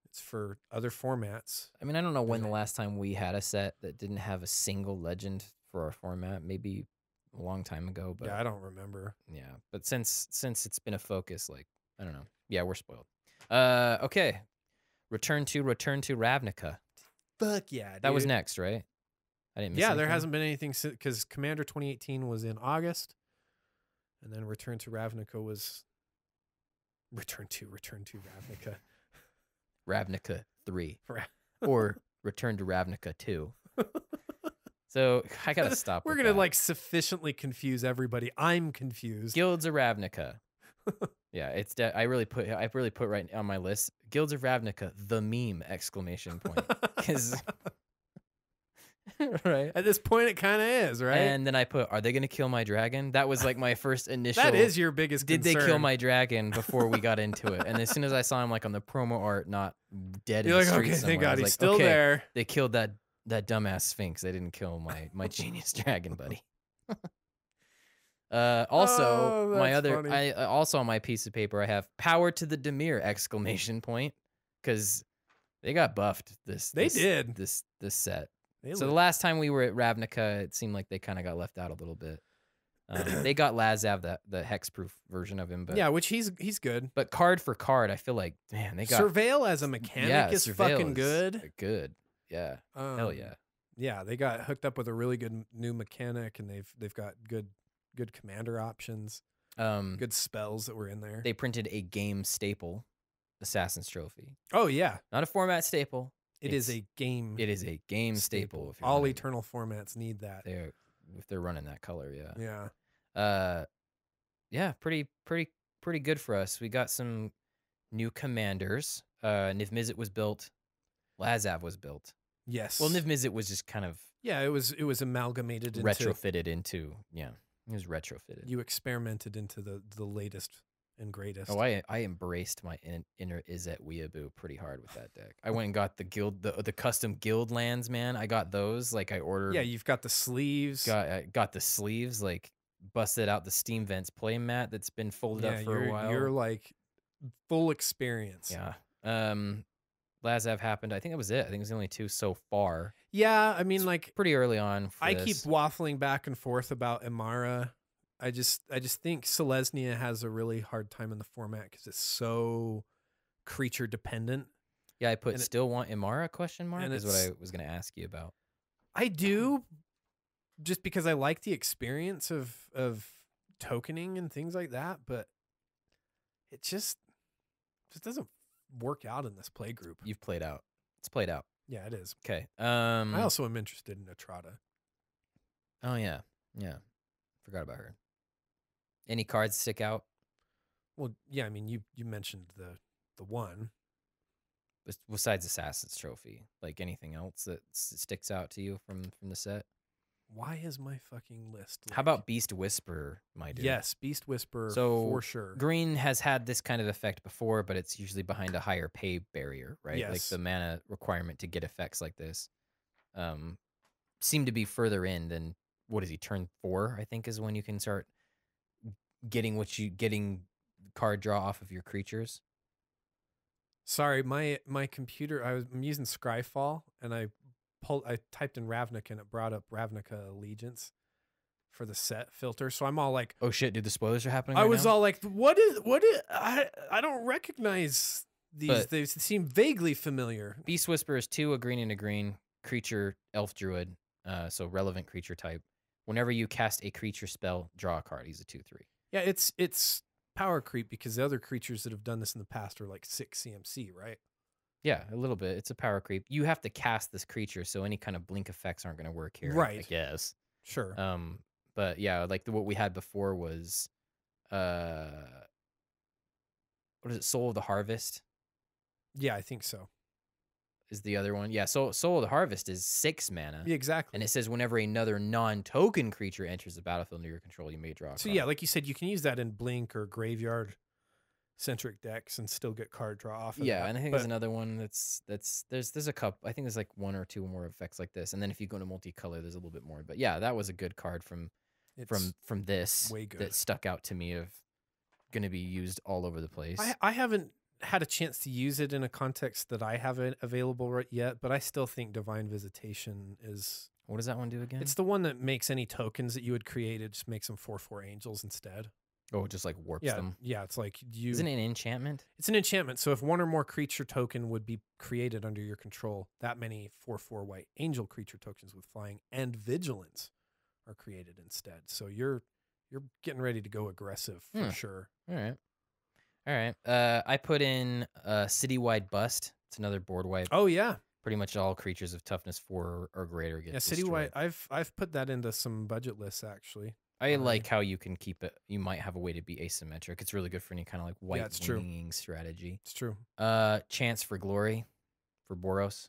It's for other formats. I mean, I don't know when the last time we had a set that didn't have a single legend for our format. Maybe a long time ago, but yeah, I don't remember. Yeah, but since it's been a focus, like, I don't know. Yeah, we're spoiled. Okay. Return to Ravnica. fuck yeah, dude. That was next, right? I didn't miss Yeah, anything? there hasn't been anything since, because Commander 2018 was in August, and then Return to Ravnica was Return to Ravnica. Ravnica 3 Ra- or Return to Ravnica 2. So I gotta stop. We're with gonna that. like sufficiently confuse everybody. I'm confused. Guilds of Ravnica. Yeah, it's I really put right on my list. Guilds of Ravnica, the meme ! Because right. At this point, it kind of is, right? And then I put, are they gonna kill my dragon? That was like my first initial. That is your biggest Did concern. they kill my dragon before we got into it? And as soon as I saw him like on the promo art, not dead You're in the like, street okay, thank somewhere, I God was he's like, still okay, there. They killed that dumbass Sphinx. They didn't kill my genius dragon buddy. Also, Oh, my that's other, funny. I also on my piece of paper I have power to the Dimir ! Because they got buffed this set. So the last time we were at Ravnica, it seemed like they kind of got left out a little bit. They got Lazav, the hexproof version of him, but yeah, which he's good. But card for card, I feel like, man, they got Surveil as a mechanic is Surveil fucking is good. Good, yeah, hell yeah. Yeah, they got hooked up with a really good new mechanic, and they've got good commander options. Good spells that were in there. They printed a game staple, Assassin's Trophy. Oh yeah, Not a format staple. it is a game. It is a game staple. If you're All running- eternal formats need that. if they're running that color, yeah. Yeah. Yeah, pretty good for us. We got some new commanders. Niv Mizzet was built. Lazav was built. Yes. Well, Niv Mizzet was just kind of yeah, it was amalgamated into retrofitted into. Yeah, it was retrofitted. You experimented into the latest and greatest. Oh, I embraced my inner Izzet Weeaboo pretty hard with that deck. I went and got the custom guild lands, man. I got those. Like I ordered. Yeah, you've got the sleeves. Got the sleeves. Like busted out the Steam Vents play mat that's been folded up for a while. You're like full experience. Yeah. Lazav happened. I think that was it. I think it was the only two so far. Yeah, I mean, It's like pretty early on. I keep waffling back and forth about Imara. I just think Selesnya has a really hard time in the format because it's so creature dependent. Yeah, I put and still want Imara ? and Is what it's- I was going to ask you about. I do, just because I like the experience of tokening and things like that, but it just doesn't work out in this play group. You've played out. It's played out. Yeah, it is. Okay. I also am interested in Atrada. Oh yeah. Yeah. Forgot about her. Any cards stick out Well, yeah, I mean, you mentioned the one. besides Assassin's Trophy? Like anything else that sticks out to you from the set? Why is my fucking list? How about Beast Whisperer, my dude? Yes, Beast Whisperer So for sure. Green has had this kind of effect before, but it's usually behind a higher pay barrier, right? Like Yes. the mana requirement to get effects like this seem to be further in than what is he, turn 4, I think is when you can start getting card draw off of your creatures. Sorry, my computer. I'm using Scryfall, and I typed in Ravnica, and it brought up Ravnica Allegiance for the set filter. So I'm all like, Oh shit, dude, the spoilers are happening. I right was now? all like, what is I don't recognize these. But- They seem vaguely familiar. Beast Whisperer is 2, a green and a green creature, elf druid, so relevant creature type. Whenever you cast a creature spell, draw a card. He's a 2/3. Yeah, it's power creep because the other creatures that have done this in the past are like 6 CMC, right? Yeah, a little bit. It's a power creep. You have to cast this creature, so any kind of blink effects aren't going to work here. I Right. guess. Sure. But yeah, like what we had before was, what is it? Soul of the Harvest Yeah, I think so. is the other one. Yeah, Soul of the Harvest is 6 mana. Yeah, exactly. And it says whenever another non-token creature enters the battlefield under your control, you may draw a So card. yeah, like you said, you can use that in Blink or Graveyard centric decks and still get card draw off of Yeah, that. and I think But there's another one there's a couple. I think there's like 1 or 2 more effects like this. And then if you go to multicolor, there's a little bit more. But yeah, that was a good card from it's this way good. that stuck out to me of going to be used all over the place. I haven't had a chance to use it in a context that I have it available right yet, but I still think Divine Visitation is. What does that one do again? It's the one that makes any tokens that you would create. It just makes them 4/4 angels instead. Oh, it just like warps them. Yeah, it's like you. Isn't it an enchantment? It's an enchantment. So if one or more creature token would be created under your control, that many 4/4 white angel creature tokens with flying and vigilance are created instead. So you're getting ready to go aggressive for sure. All right. I put in Citywide Bust. It's another board wipe. Oh yeah. Pretty much all creatures of toughness 4 or greater get Citywide. destroyed. I've put that into some budget lists actually. I like how you can keep it. You might have a way to be asymmetric. It's really good for any kind of like white winging strategy. It's true. Chance for Glory for Boros.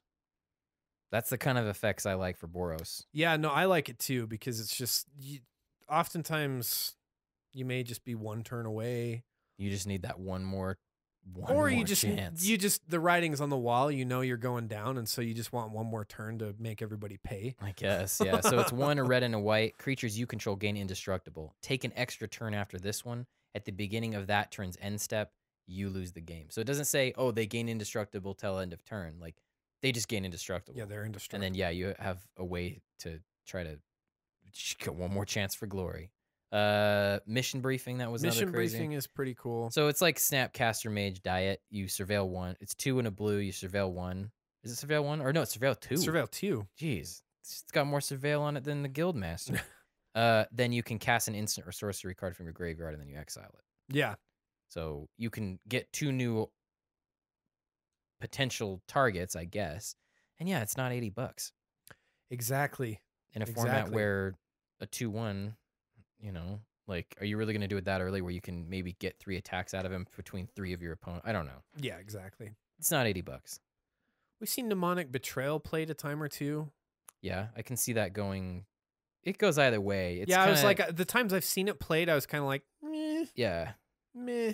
That's the kind of effects I like for Boros. Yeah, no, I like it too because it's just oftentimes you may just be one turn away. You just need that one more chance. You just the writing's on the wall. You know you're going down, and so you just want one more turn to make everybody pay. I guess, yeah. So it's 1 a red and a white. Creatures you control gain indestructible. Take an extra turn after this one. At the beginning of that turn's end step, you lose the game. So it doesn't say, oh, they gain indestructible till end of turn. Like they just gain indestructible. Yeah, they're indestructible. And then you have a way to try to get one more chance for glory. Mission briefing, that was mission another crazy. Briefing is pretty cool. So it's like Snapcaster Mage Diet. You surveil 1. It's 2 in a blue. You surveil 1. Is it surveil 1? Or no, it's surveil 2. Surveil 2. Jeez, it's got more surveil on it than the Guildmaster. Then you can cast an instant or sorcery card from your graveyard and then you exile it. Yeah. So you can get 2 new potential targets, I guess. And yeah, it's not $80. Exactly. In a format where a 2/1, you know, like, are you really going to do it that early where you can maybe get 3 attacks out of him between 3 of your opponents? I don't know. Yeah, exactly. It's not $80. We've seen Mnemonic Betrayal played a time or two. Yeah, I can see that going. It goes either way. It's I was like, the times I've seen it played, I was kind of like, meh. Yeah. Meh.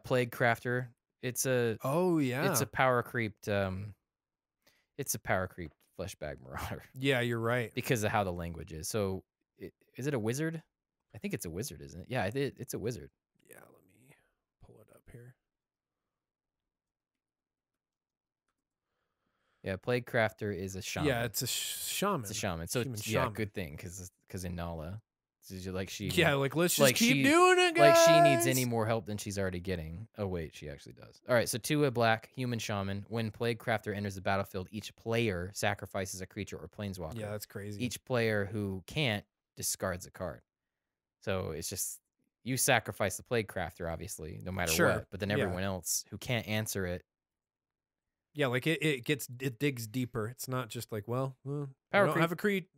Plague Crafter. It's a. Oh yeah. It's a power creeped. It's a power creeped Fleshbag Marauder. Yeah, you're right. Because of how the language is. So, is it a wizard? I think it's a wizard, isn't it? Yeah, it's a wizard. Yeah, let me pull it up here. Yeah, Plague Crafter is a shaman. Yeah, it's a shaman. It's a shaman. So it's shaman. Good thing because in Nala, like she let's just keep doing it, guys. Like she needs any more help than she's already getting. Oh wait, she actually does. All right, so 2 a black human shaman. When Plague Crafter enters the battlefield, each player sacrifices a creature or planeswalker. Yeah, that's crazy. Each player who can't discards a card. So it's just you sacrifice the Plague Crafter, obviously, no matter what. But then everyone else who can't answer it. Yeah, like it digs deeper. It's not just like, well, power I don't creep. have a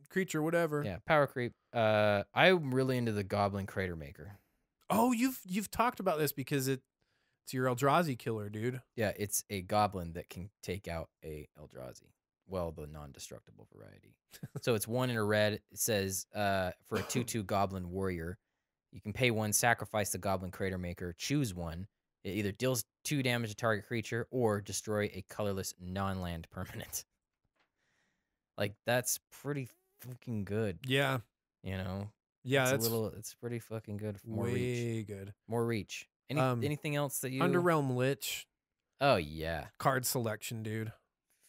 creature, whatever. Yeah, power creep. I'm really into the Goblin Crater Maker. Oh, you've talked about this because it's your Eldrazi killer, dude. Yeah, it's a goblin that can take out a Eldrazi. Well, the non-destructible variety. So it's 1 in a red. It says for a 2/2 Goblin Warrior, you can pay 1, sacrifice the Goblin Crater Maker, choose 1. It either deals 2 damage to target creature or destroy a colorless non-land permanent. Like, that's pretty fucking good. Yeah. You know? Yeah, it's pretty fucking good. More way reach. Good. More reach. Anything else that you... Underrealm Lich. Oh, yeah. Card selection, dude.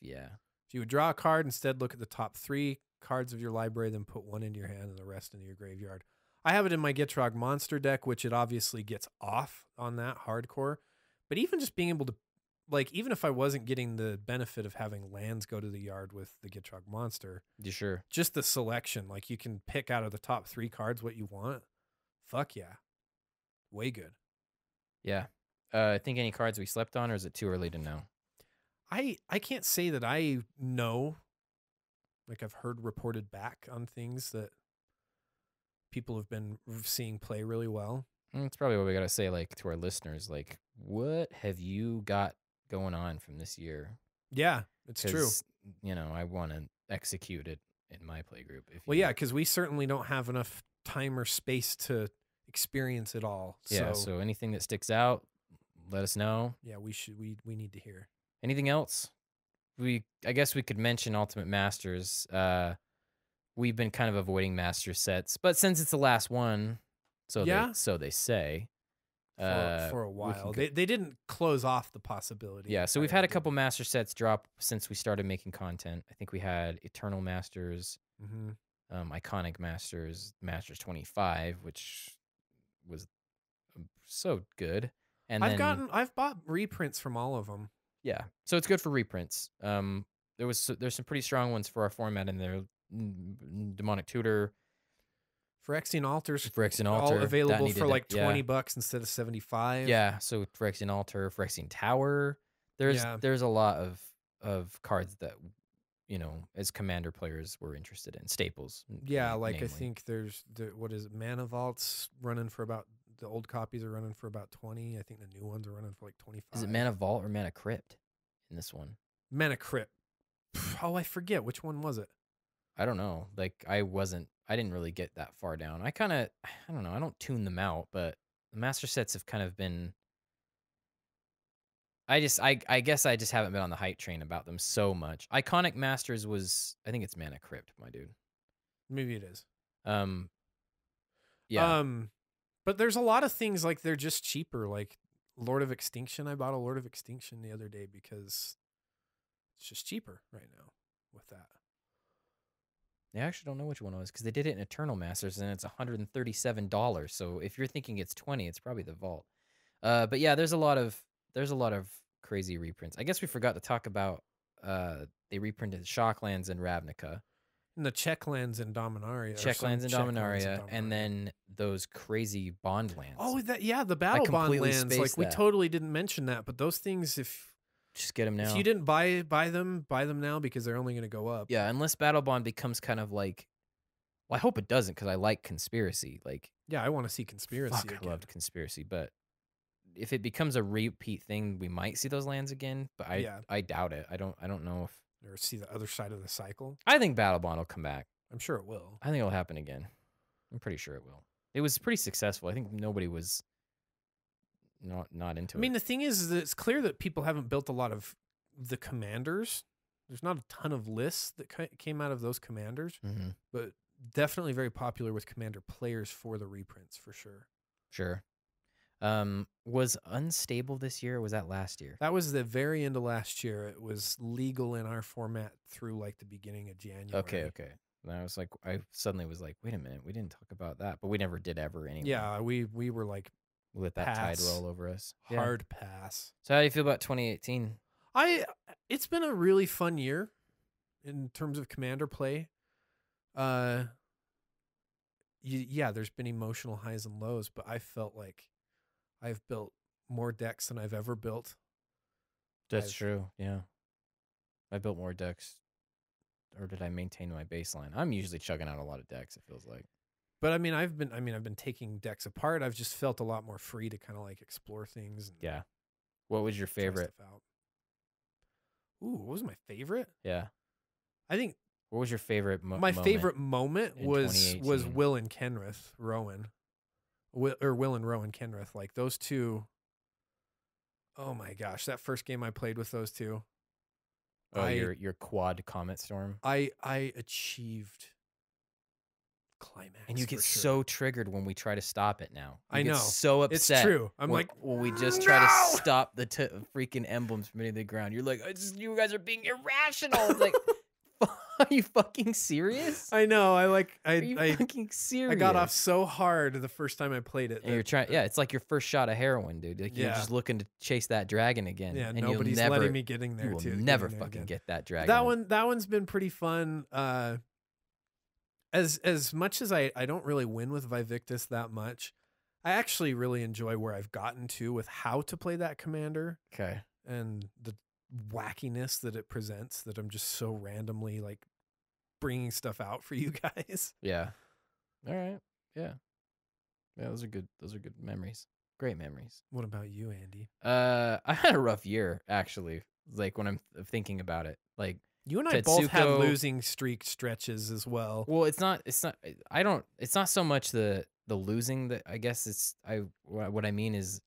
Yeah. If you would draw a card, instead look at the top 3 cards of your library, then put 1 into your hand and the rest into your graveyard. I have it in my Gitrog monster deck, which it obviously gets off on that hardcore. But even just being able to, like, even if I wasn't getting the benefit of having lands go to the yard with the Gitrog monster. You sure? Just the selection. Like, you can pick out of the top 3 cards what you want. Fuck yeah. Way good. Yeah. I think any cards we slept on, or is it too early to know? I can't say that I know. Like, I've heard reported back on things that people have been seeing play really well. That's probably what we got to say, like, to our listeners. Like, what have you got going on from this year? Yeah, it's true. You know, I want to execute it in my play group. Yeah, because we certainly don't have enough time or space to experience it all. Yeah, so anything that sticks out, let us know. Yeah, we need to hear. Anything else? I guess we could mention Ultimate Masters. We've been kind of avoiding master sets, but since it's the last one, so they say, for a while, they didn't close off the possibility. Yeah, so we've had a couple master sets drop since we started making content. I think we had Eternal Masters, Iconic Masters, Masters 25, which was so good. And I've bought reprints from all of them. Yeah, so it's good for reprints. There's some pretty strong ones for our format in there. Demonic Tutor, Phyrexian Altars, all available for like $20 instead of 75. Yeah, so Phyrexian Altar, Phyrexian Tower. There's a lot of cards that, you know, as commander players we're interested in, staples. Yeah, like namely. I think there's what is it? Mana Vault's running for about, the old copies are running for about 20. I think the new ones are running for like 25. Is it Mana Vault or Mana Crypt in this one? Mana Crypt. Oh, I forget which one was it. I don't know. Like I didn't really get that far down. I don't know. I don't tune them out, but the master sets have kind of been. I guess I just haven't been on the hype train about them so much. Iconic Masters was, I think it's Mana Crypt, my dude. Maybe it is. Yeah. But there's a lot of things like they're just cheaper. Like Lord of Extinction. I bought a Lord of Extinction the other day because it's just cheaper right now with that. I actually don't know which one it was because they did it in Eternal Masters and it's $137. So if you're thinking it's 20, it's probably the Vault. But yeah, there's a lot of crazy reprints. I guess we forgot to talk about they reprinted Shocklands and Ravnica. And the Checklands and Dominaria. And then those crazy bond lands. Oh, the battle bond lands. Like we totally didn't mention that, but those things, just get them now. If you didn't buy them now because they're only going to go up. Yeah, unless Battle Bond becomes kind of like, well, I hope it doesn't because I like Conspiracy. Like, yeah, I want to see Conspiracy. I loved Conspiracy, but if it becomes a repeat thing, we might see those lands again. But I doubt it. I don't know if. Or see the other side of the cycle. I think Battle Bond will come back. I'm sure it will. I think it'll happen again. I'm pretty sure it will. It was pretty successful. I think nobody was not into it. I mean, the thing is that it's clear that people haven't built a lot of the commanders. There's not a ton of lists that came out of those commanders, but definitely very popular with commander players for the reprints for sure. Sure. Was Unstable this year or was that last year? That was the very end of last year. It was legal in our format through like the beginning of January. Okay. And I was like, I suddenly was like, wait a minute, we didn't talk about that, but we never did ever anyway. Yeah, we were like, we let that tide roll over us. Hard pass. So how do you feel about 2018? It's been a really fun year in terms of commander play. There's been emotional highs and lows, but I felt like I've built more decks than I've ever built. That's true. Yeah. I built more decks, or did I maintain my baseline? I'm usually chugging out a lot of decks, it feels like. But I've been taking decks apart. I've just felt a lot more free to kind of like explore things. And yeah. What was your favorite? Ooh, what was my favorite? Yeah. I think. What was your favorite my favorite moment was Will and Kenrith Rowan. Will and Rowan Kenrith. Like those two. Oh my gosh, that first game I played with those two. Oh, your quad Comet Storm. I achieved climax. And you get so triggered when we try to stop it now. I know. Get so upset. It's true. I'm like, when we just try to stop the freaking emblems from hitting the ground. You're like, you guys are being irrational. It's like, are you fucking serious? I know. Are you fucking serious? I got off so hard the first time I played it. And you're trying. Yeah, it's like your first shot of heroin, dude. Like you're just looking to chase that dragon again. Yeah, and nobody's letting me getting there. You will never fucking get that dragon. That one's been pretty fun. As much as I don't really win with Vivictus that much, I actually really enjoy where I've gotten to with how to play that commander. Okay. And the wackiness that it presents, that I'm just so randomly like bringing stuff out for you guys. Yeah. All right. Yeah. Yeah, those are good memories. Great memories. What about you, Andy? I had a rough year actually. Like when I'm thinking about it. Like you and I both have losing streak stretches as well. Well, it's not so much the losing that I guess what I mean is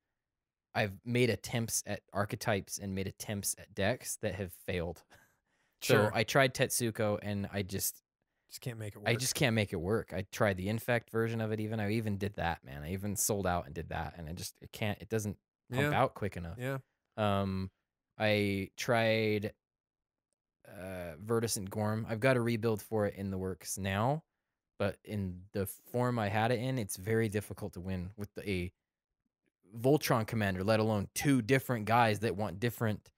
I've made attempts at archetypes and made attempts at decks that have failed. Sure. So I tried Tetsuko and I just can't make it work. I just can't make it work. I tried the Infect version of it even. I even did that, man. I even sold out and did that and it doesn't pump out quick enough. Yeah. I tried Verdicent Gorm. I've got a rebuild for it in the works now, but in the form I had it in, it's very difficult to win with a Voltron commander, let alone 2 different guys that want different.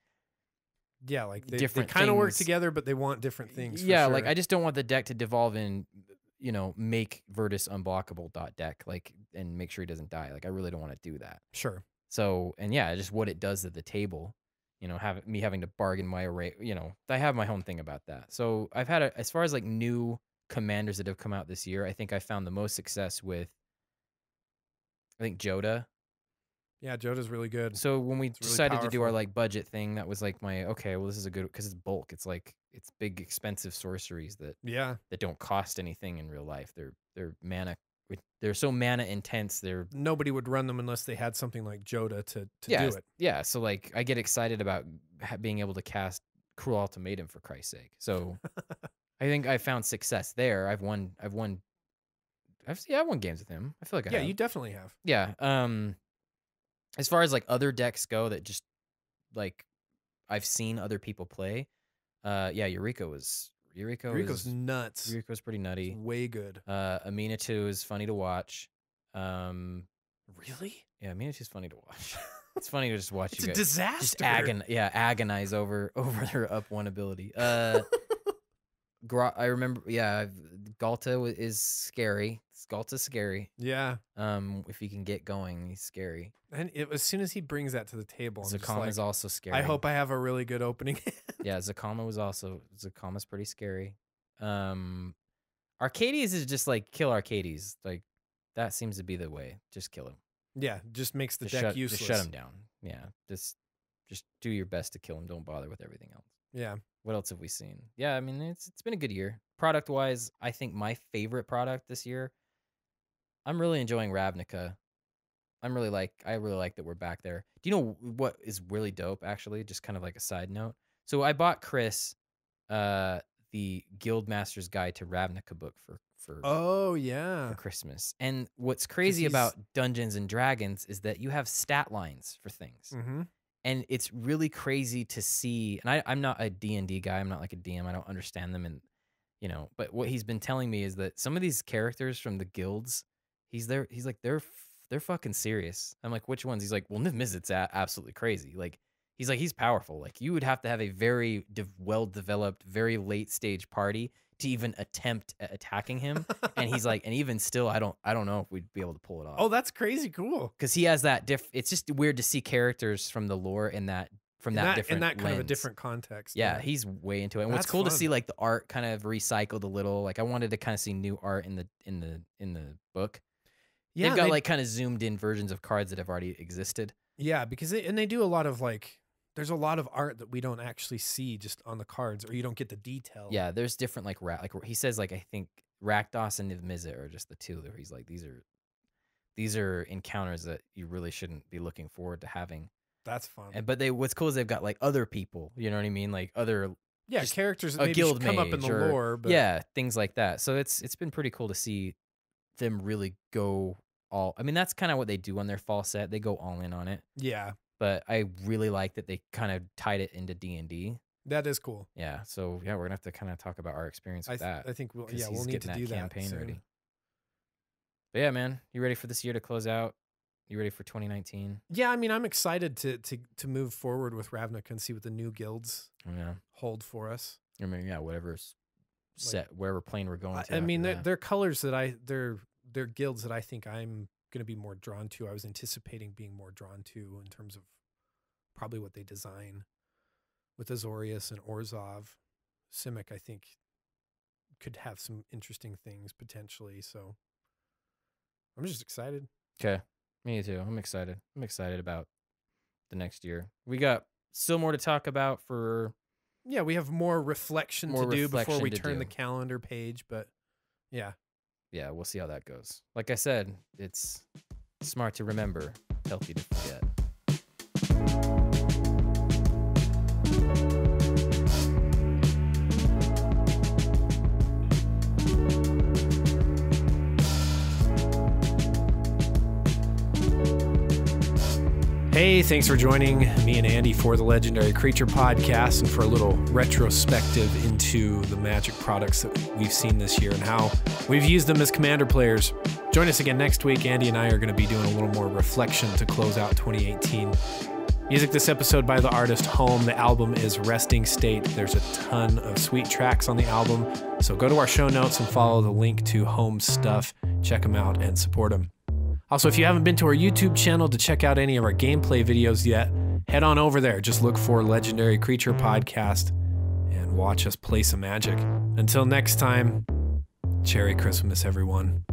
Yeah, like they different kind of work things. together, but they want different things. For Yeah, sure. like I just don't want the deck to devolve in, make Virtus unblockable deck, like, and make sure he doesn't die. Like I really don't want to do that. Sure. So, and yeah, just what it does to the table, having to bargain my array, I have my own thing about that. So I've had, as far as like new commanders that have come out this year, I think I found the most success with, I think Joda. Yeah, Joda's really good. So when we It's really decided to do our powerful. like budget thing, that was like okay, well this is a good, because it's bulk. It's like, it's big, expensive sorceries that Yeah. don't cost anything in real life. They're mana, they're so mana intense. Nobody would run them unless they had something like Joda to do it. Yeah, so like I get excited about being able to cast Cruel Ultimatum, for Christ's sake. So I think I found success there. I've won games with him. I feel like I Yeah, have. you definitely have. Yeah. As far as like other decks go that just like I've seen other people play, Eureka's nuts. Eureka's pretty nutty. It's way good. Amina 2 is funny to watch. Really? Yeah, Amina 2 is funny to watch. It's funny to just watch It's you a guys disaster. just agonize over her up 1 ability. I remember, Galta is scary. Galta's scary. Yeah. If he can get going, he's scary. And as soon as he brings that to the table, I'm just Zakama is like, also scary. I hope I have a really good opening. Yeah, Zakama's pretty scary. Arcades is just like kill Arcades. Like that seems to be the way. Just kill him. Yeah, just makes the deck useless. Just shut him down. Yeah, just do your best to kill him. Don't bother with everything else. Yeah. What else have we seen? Yeah, I mean it's been a good year. Product wise, I think my favorite product this year, I'm really enjoying Ravnica. I really like that we're back there. Do you know what is really dope, actually? Just kind of like a side note. So I bought Chris the Guildmaster's Guide to Ravnica book for Christmas. And what's crazy about Dungeons and Dragons is that you have stat lines for things. Mm-hmm. And it's really crazy to see. And I'm not a D&D guy. I'm not like a DM. I don't understand them. And, but what he's been telling me is that some of these characters from the guilds, he's like, they're fucking serious. I'm like, which ones? He's like, well, Niv Mizzet's absolutely crazy. Like, he's like, he's powerful. Like, you would have to have a very well-developed, very late-stage party to even attempt at attacking him. And he's like, and even still, I don't know if we'd be able to pull it off. Oh, that's crazy cool. Because he has that it's just weird to see characters from the lore in that different in that kind of a lens. different context. Yeah, he's way into it. And what's That's cool to fun. see, like the art kind of recycled a little. Like I wanted to kind of see new art in the book. Yeah, They've got like kind of zoomed in versions of cards that have already existed. Yeah, because they do a lot of like, there's a lot of art that we don't actually see just on the cards, or you don't get the detail. Yeah, there's different like he says, like I think Rakdos and Niv Mizzet are just the two that he's like, these are encounters that you really shouldn't be looking forward to having. That's fun. But what's cool is they've got like other people, you know what I mean? Like other characters that a maybe guild should come up in the mage lore, but yeah, things like that. So it's been pretty cool to see them really go all. I mean, that's kind of what they do on their fall set. They go all in on it. yeah, But I really like that they kind of tied it into D&D. that is cool. Yeah. So yeah, we're gonna have to kind of talk about our experience with that. I think we'll 'cause he's need to getting do that campaign soon. ready. But yeah, man, you ready for this year to close out? You ready for 2019? Yeah, I mean, I'm excited to move forward with Ravnica and see what the new guilds Yeah. hold for us. I mean, yeah, whatever's set, wherever plane we're going to. I mean, after that. they're colors that they're guilds that I think I'm going to be more drawn to. I was anticipating being more drawn to in terms of probably what they design with Azorius and Orzhov. Simic, I think, could have some interesting things potentially. So I'm just excited. Okay. Me too. I'm excited. I'm excited about the next year. We got still more to talk about for. Yeah, we have more reflection More to do before reflection we to turn do. the calendar page, but yeah. Yeah, we'll see how that goes. Like I said, it's smart to remember, healthy to forget. Hey, thanks for joining me and Andy for the Legendary Creature Podcast and for a little retrospective into the Magic products that we've seen this year and how we've used them as Commander players. Join us again next week. Andy and I are going to be doing a little more reflection to close out 2018. Music this episode by the artist Home. The album is Resting State. There's a ton of sweet tracks on the album. So go to our show notes and follow the link to Home's stuff. Check them out and support them. Also, if you haven't been to our YouTube channel to check out any of our gameplay videos yet, head on over there. Just look for Legendary Creature Podcast and watch us play some Magic. Until next time, Merry Christmas, everyone.